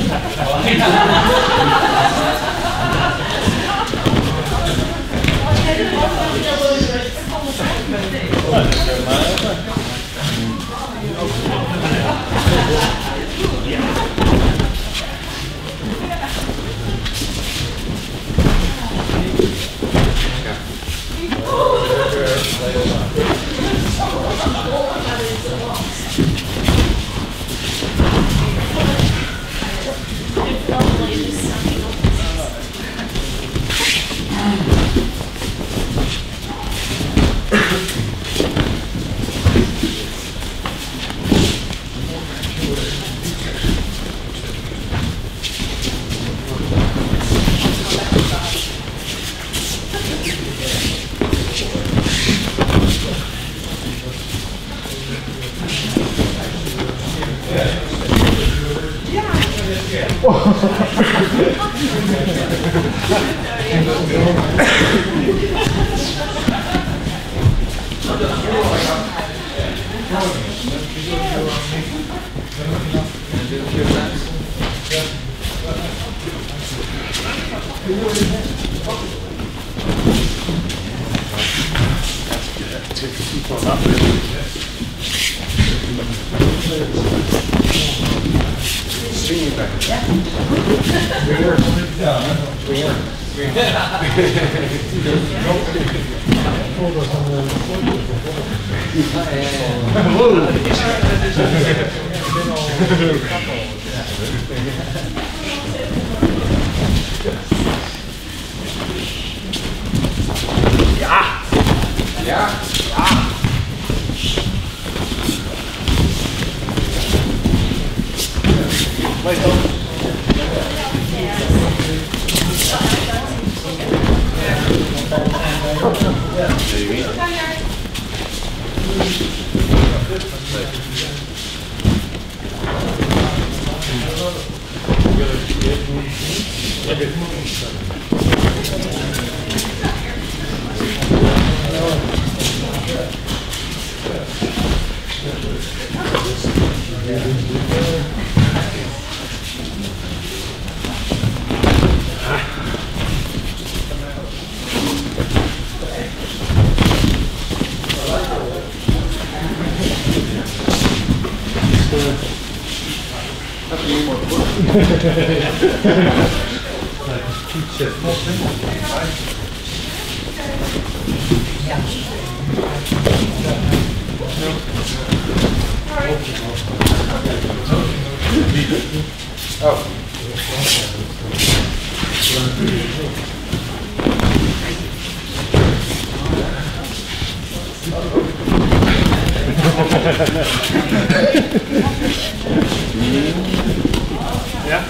Yeah?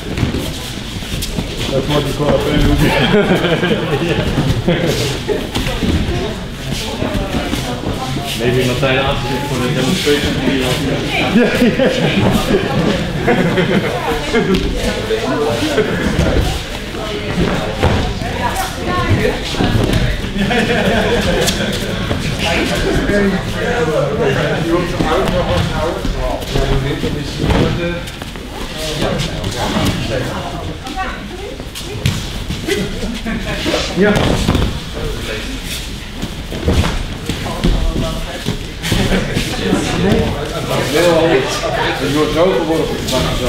That's what you call a prelude. Maybe Martijn asked you for the demonstration video. Je wordt zo geworden op de bank zo.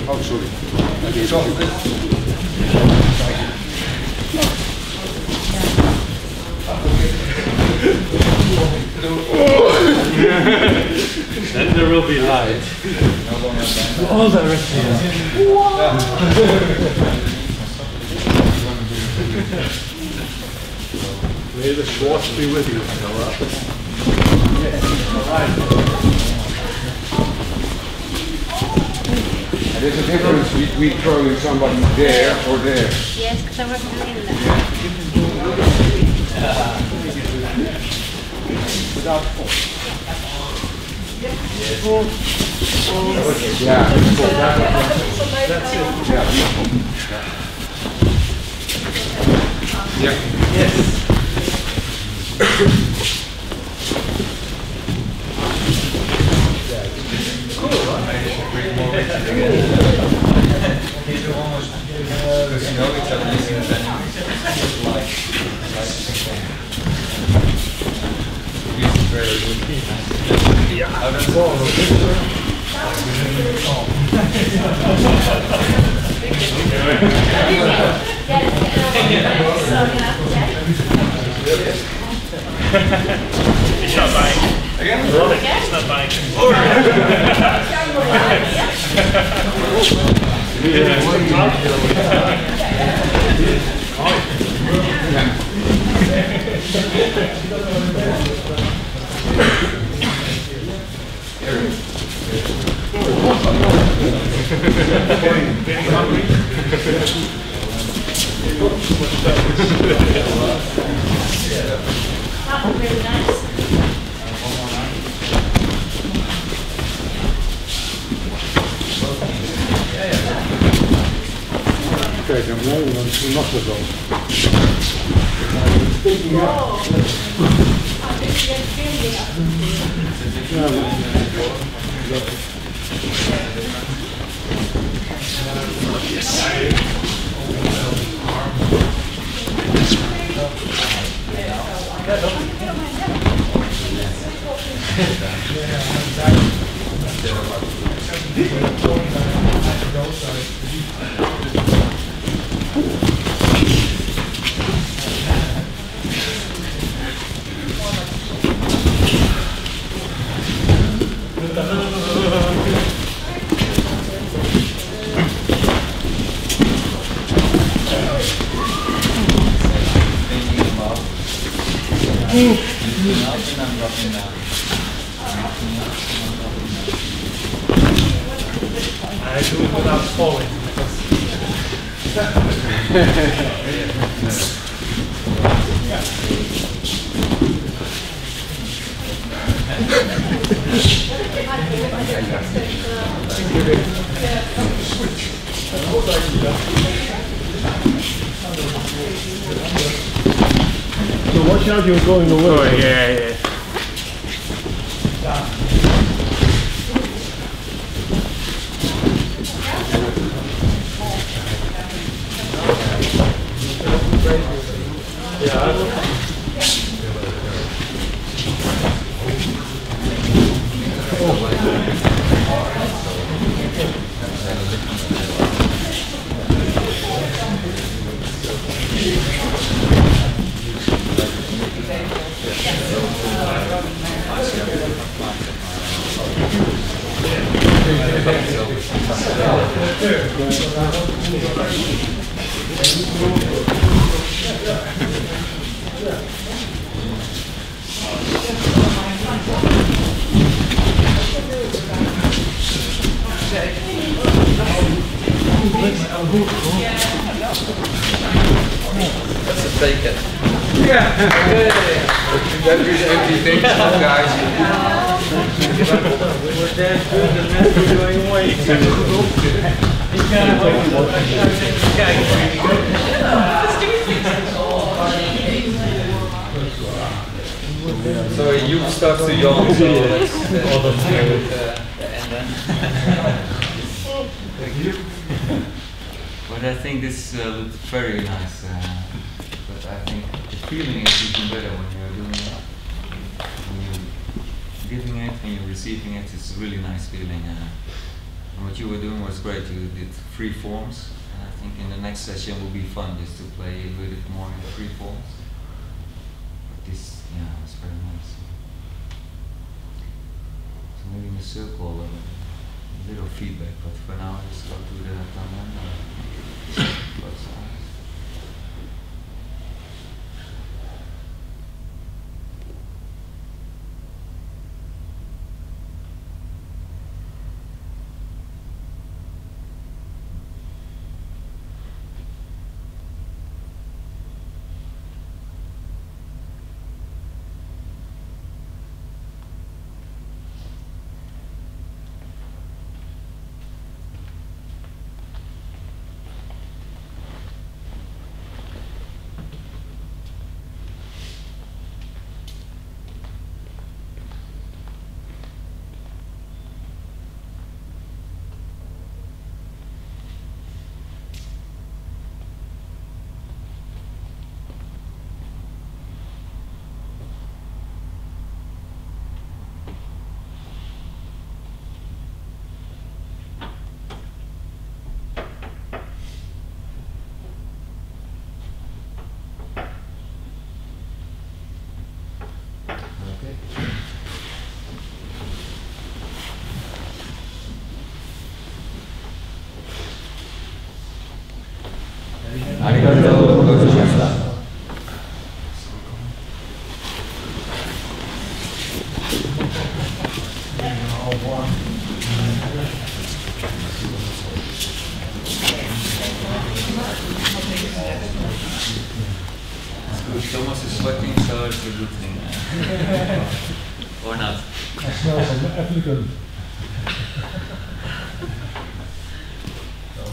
Oh, sorry. Then there will be light. All directions. May the Schwartz be with you. There's a difference between throwing somebody there or there. Yes, because I wasn't doing that. Without force. Yeah. Yeah. Yes. It's not buying. It's not buying. Getting hungry? That was really nice. Kijk naar beneden, dan mag dat wel. I do it without falling. So watch out, you're going away. Oh, yeah. That's a fake it. Yeah. That is empty things, guys. We were there doing the mess, we're going away. So you start to yawn, so let's start with the end then. But I think this looks very nice. But I think the feeling is even better when you're doing it. When you're giving it, when you're receiving it, it's a really nice feeling. And what you were doing was great. You did free forms. And I think in the next session will be fun just to play a little bit more in free forms. But this, yeah, was very nice. So maybe in a circle, a little feedback. But for now, let's go to the thumb. Both sides. Thomas is sweating, so it's a good thing. Or not. I smell some applicant.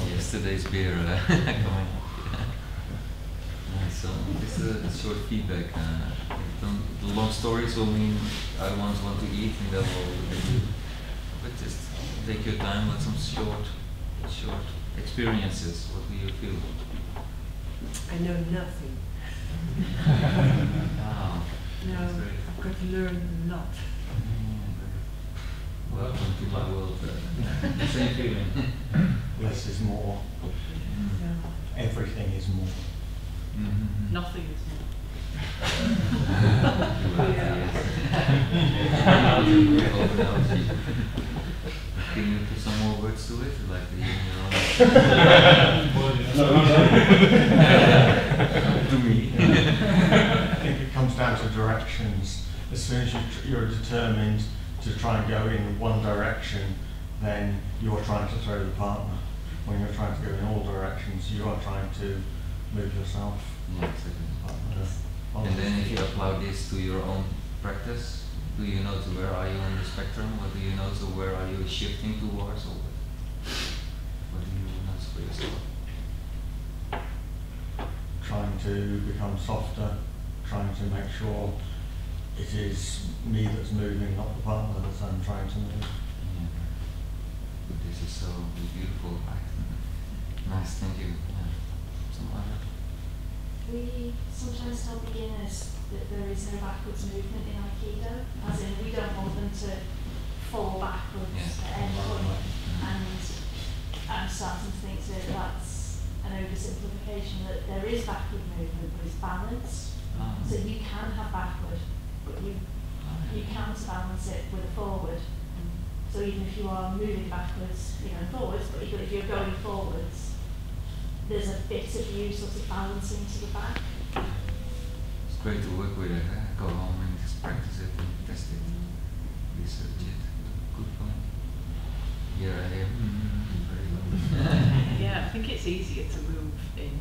Yes. yesterday's beer coming up. So this is a short feedback. The long stories will mean I want to eat and then we'll but just take your time with some short experiences. What do you feel? I know nothing. Wow. No, I've got to learn a lot. Welcome to my world. Same feeling. Less is more. Everything is more. Nothing is more. Can you put some more words to it, like the to me? I think it comes down to directions. As soon as you're determined to try and go in one direction, then you're trying to throw the partner. When you're trying to go in all directions, you are trying to move yourself. Yeah, exactly. And then if you apply this to your own practice, do you know to where are you on the spectrum? What do you know to where are you shifting towards? Or what do you notice for yourself? Trying to become softer, trying to make sure it is me that's moving, not the partner that I'm trying to move. Yeah. This is so beautiful. Nice, thank you. Yeah. Some other? We sometimes tell beginners that there is no backwards movement in Aikido, as in we don't want them to fall backwards at any point. And I'm starting to think that that's an oversimplification, that there is backward movement, but it's balanced. So you can have backward, but you counterbalance it with a forward. So even if you are moving backwards, forwards, but even if you're going forwards, there's a bit of you sort of balancing to the back. It's great to work with it. Go home and just practice it and test it, research it. Good point. Here I am. Very well. Yeah, I think it's easier to move in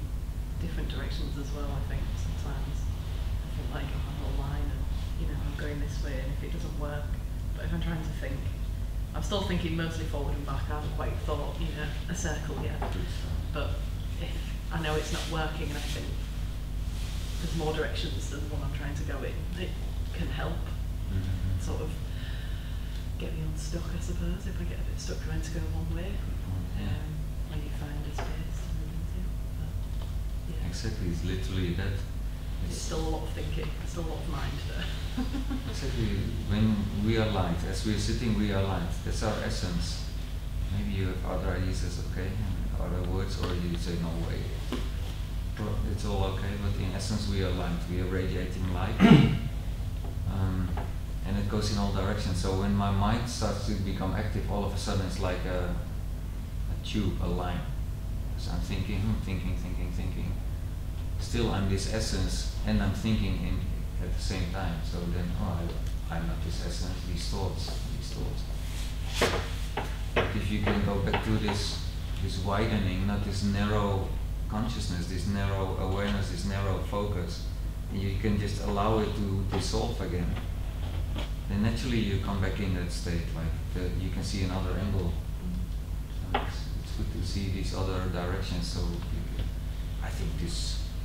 different directions as well. I think sometimes I think like a whole line and I'm going this way, and if it doesn't work, but if I'm trying to think, I'm still thinking mostly forward and back. I haven't quite thought a circle yet, but if I know it's not working and I think there's more directions than the one I'm trying to go in, it can help sort of get me unstuck, I suppose, if I get a bit stuck trying to go one way, when you find a space to move into. But, Exactly, it's literally that. It's still a lot of thinking, still a lot of mind there. Exactly, when we are light, as we're sitting we are light, that's our essence. Maybe you have other ideas, that's okay, and other words, or you say no way. It's all okay, but in essence we are light, we are radiating light. And it goes in all directions, so when my mind starts to become active, all of a sudden it's like a tube, a line. So I'm thinking. Still I'm this essence, and I'm thinking at the same time. So then, I'm not this essence, these thoughts. But if you can go back to this widening, not this narrow consciousness, this narrow awareness, this narrow focus, and you can just allow it to dissolve again, then naturally you come back in that state, like you can see another angle. So it's good to see these other directions. So I think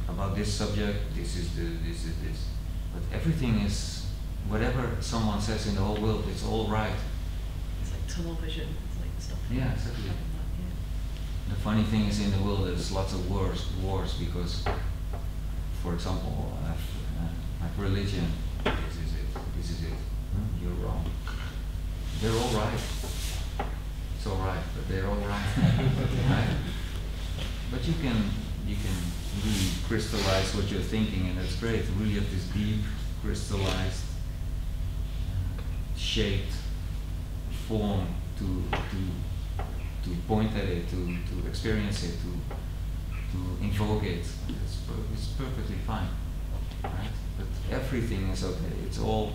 about this subject, this is this. But everything is, whatever someone says in the whole world, it's all right. It's like tunnel vision, it's like stuff. Yeah, exactly. The funny thing is in the world there's lots of wars because, for example, like religion, this is it, you're wrong. They're all right. It's all right, but they're all right. Right? But you can really crystallize what you're thinking, and that's great. Really have this deep, crystallized, shaped form to point at it, to experience it, to invoke it. It's perfectly fine, right? But everything is okay. It's all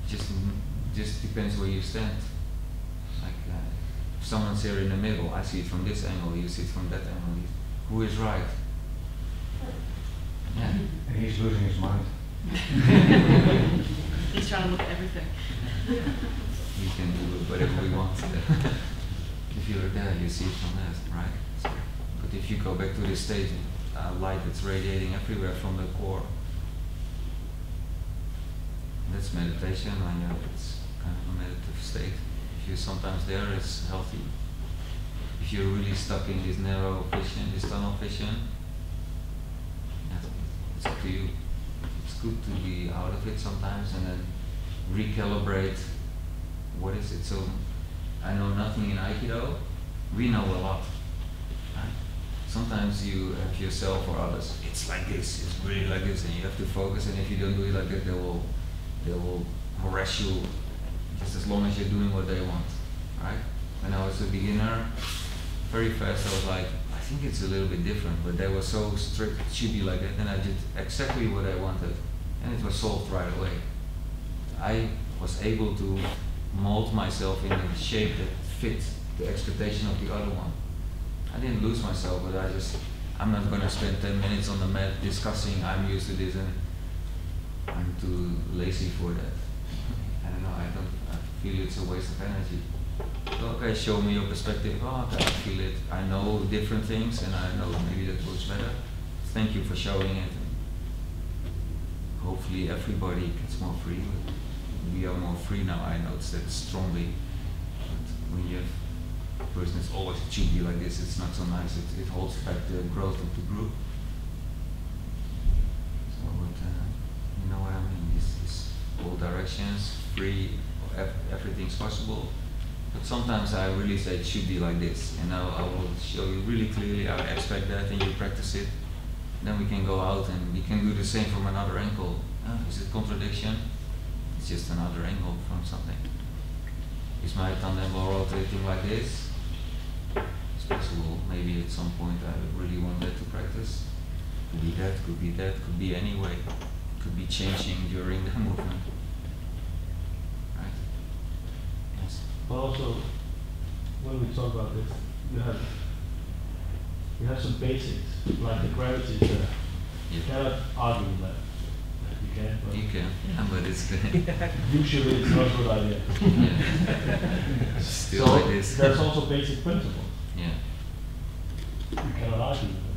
just depends where you stand. Like if someone's here in the middle, I see it from this angle, you see it from that angle. Who is right? Yeah. And he's losing his mind. He's trying to look at everything. We can do whatever we want. If you're there, you see it from that, right? So But if you go back to this state, light that's radiating everywhere from the core. That's meditation, when it's kind of a meditative state. If you're sometimes there, it's healthy. If you're really stuck in this narrow vision, this tunnel vision, it's up to you. It's good to be out of it sometimes and then recalibrate what is it. So I know nothing in Aikido, we know a lot. Right? Sometimes you have yourself or others, it's like this, it's really like this, and you have to focus, and if you don't do it like that, they will harass you just as long as you're doing what they want. Right? When I was a beginner, very fast I was like, I think it's a little bit different, but they were so strict, it should be like that, and I did exactly what I wanted, and it was solved right away. I was able to mold myself in a shape that fit the expectation of the other one. I didn't lose myself, but I'm not going to spend 10 minutes on the mat discussing I'm used to this and I'm too lazy for that. I don't know, I feel it's a waste of energy. So, okay, show me your perspective. Oh, okay, I feel it. I know different things and I know maybe that works better. Thank you for showing it. Hopefully everybody gets more free. We are more free now, I notice that strongly. But when you have a person that's always, it should be like this, it's not so nice. It holds back the growth of the group. So, you know what I mean? It's all directions, free, everything's possible. But sometimes I really say it should be like this, and I will show you really clearly, I expect that, and you practice it. Then we can go out and we can do the same from another angle. Is it contradiction? It's just another angle from something. Is my tandem ball rotating like this? It's possible. Maybe at some point I really want that to practice. Could be that, could be that, could be any way. Could be changing during the movement. Right? Yes. But also, when we talk about this, you have some basics, like the gravity is there. You cannot argue with that. You can, but you can, but it's usually it's not a good idea. Yeah. Still so like this. There's also basic principles. Yeah. You cannot argue with it.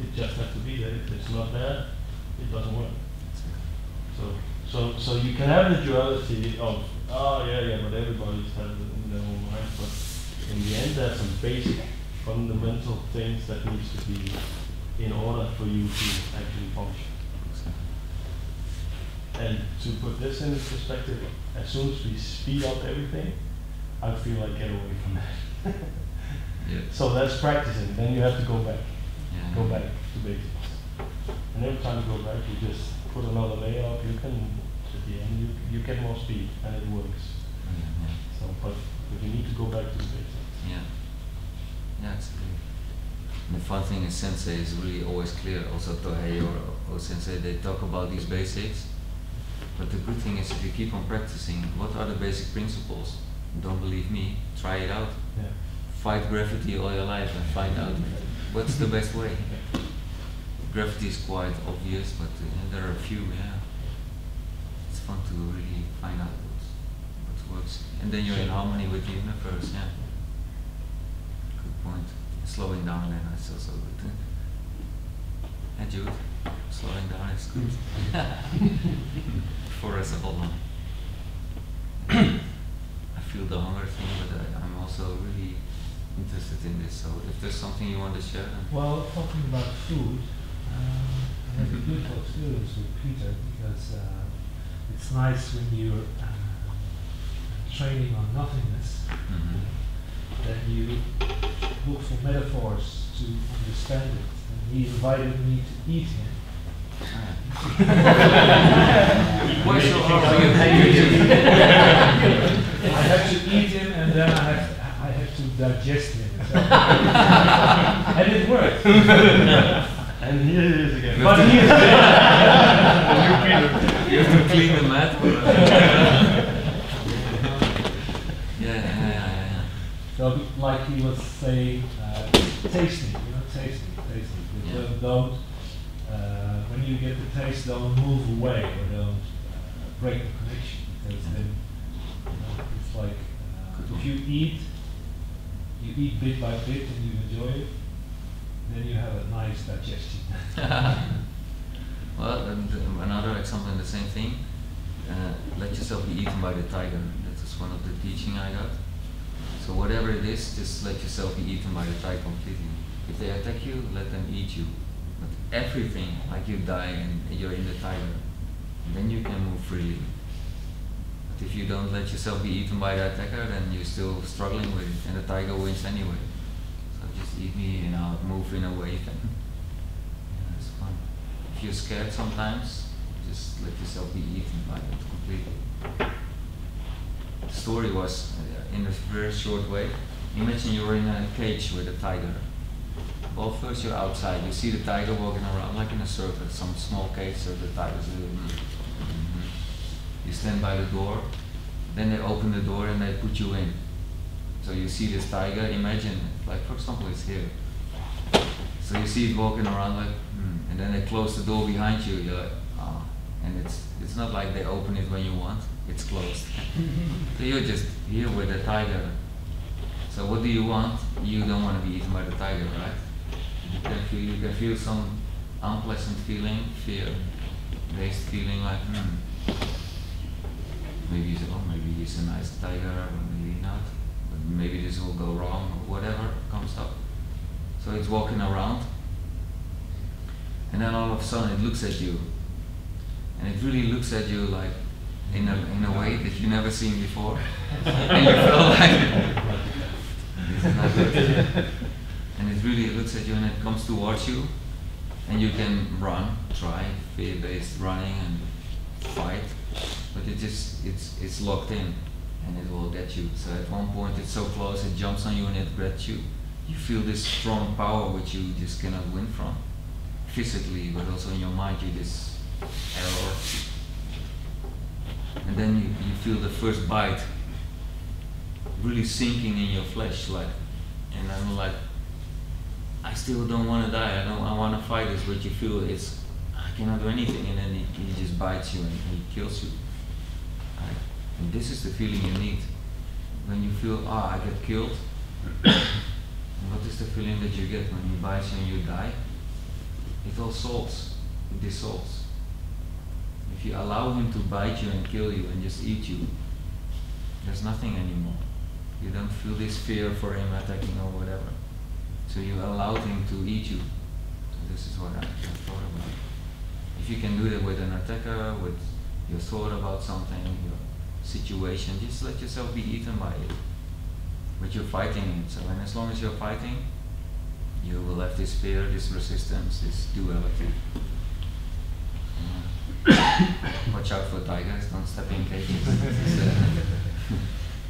It just has to be there. If it's not there, it doesn't work. So you can have the duality of, oh yeah, but everybody's has it in their own mind. But in the end, there's some basic, fundamental things that needs to be in order for you to actually function. And to put this in perspective, as soon as we speed up everything, I feel like get away from that. Yeah. So that's practicing. Then you have to go back. Yeah. Go back to basics. And every time you go back, you just put another layer up. You can, at the end, you get more speed, and it works. Yeah. So, but you need to go back to the basics. Yeah. Yeah, it's clear. And the fun thing is Sensei is really always clear. Also Tohei or Sensei, they talk about these basics. But the good thing is if you keep on practicing, what are the basic principles? Don't believe me, try it out. Yeah. Fight gravity all your life and find out what's the best way. Gravity is quite obvious, but there are a few, yeah. It's fun to really find out what works. And then you're in harmony with the universe, yeah. Good point. Slowing down then, that's also good. And Jude, slowing down is good. For us all. I feel the hunger thing, but I'm also really interested in this. So if there's something you want to share. Well, talking about food, I have a beautiful experience with Peter because it's nice when you're training on nothingness, that you look for metaphors to understand it. And he invited me to eat him. Why so hard? I have to eat him and then I have to digest him. And it worked. And here it is again. But he is You have to clean the mat. Yeah. So like he was saying, taste me, taste me. Yeah. Don't when you get the taste, don't move away or don't break the connection. Because then it's like if you eat bit by bit and you enjoy it, then you have a nice digestion. Well, another example in the same thing. Let yourself be eaten by the tiger. That is one of the teaching I got. So whatever it is, just let yourself be eaten by the tiger completely. If they attack you, let them eat you. But everything, like you die and you're in the tiger, then you can move freely. But if you don't let yourself be eaten by the attacker, then you're still struggling with it, and the tiger wins anyway. So just eat me and I'll move in a wave, and yeah, it's fun. If you're scared sometimes, just let yourself be eaten by it completely. The story was, in a very short way, imagine you're in a cage with a tiger. Well, first you're outside, you see the tiger walking around like in a circle, some small cage, so the tiger's You stand by the door, then they open the door and they put you in. So you see this tiger, imagine, like for example it's here. So you see it walking around like, and then they close the door behind you, you're like, ah. And it's not like they open it when you want, it's closed. So you're just here with the tiger. So what do you want? You don't want to be eaten by the tiger, right? You can feel some unpleasant feeling, fear-based feeling like, maybe he's a nice tiger, or maybe not. But maybe this will go wrong, or whatever comes up. So it's walking around, and then all of a sudden it looks at you. And it really looks at you like in a way that you've never seen before. And you feel like this is not good. And it really looks at you and it comes towards you, and you can run, try fear-based running and fight, but it's locked in and it will get you. So at one point it's so close, it jumps on you and it grabs you. You feel this strong power which you just cannot win from, physically, but also in your mind you just error. And then you feel the first bite really sinking in your flesh, like, and I'm like, I still don't want to die, I want to fight this, but you feel I cannot do anything, and then he just bites you and he kills you. Right? And this is the feeling you need. When you feel, I get killed, and what is the feeling that you get when he bites you and you die? It all solves, it dissolves. If you allow him to bite you and kill you and just eat you, there's nothing anymore. You don't feel this fear for him attacking or whatever. So you allowed him to eat you. So this is what I thought about. If you can do that with an attacker, with your thought about something, your situation, just let yourself be eaten by it. But you're fighting it. So, and as long as you're fighting, you will have this fear, this resistance, this duality. Watch out for tigers, don't step in cages.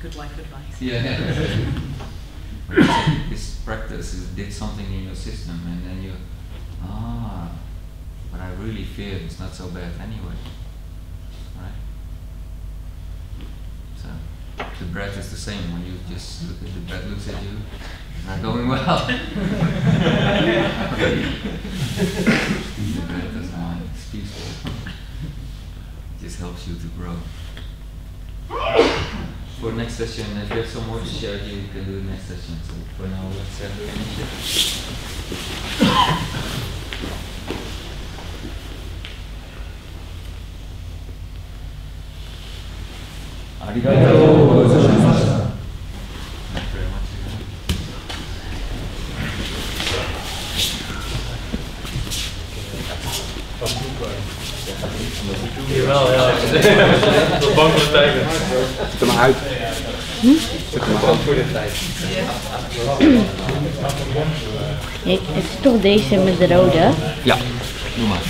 Good life advice. Yeah. This practice did something in your system, and then you, but I really fear it's not so bad anyway. Right? So the breath is the same. When you just look at the breath, looks at you, it's not going well. The breath doesn't mind, it's peaceful. It just helps you to grow. For next session, if you have some more to share, you can do the next session. So for now, let's finish it. Arigatou gozaimasu. Thank you very much. Jawel, ja. Ik ben bang voor de tijger. Zet hem uit. Zet hem uit voor de tijd. Het is toch deze met de rode? Ja, doe maar.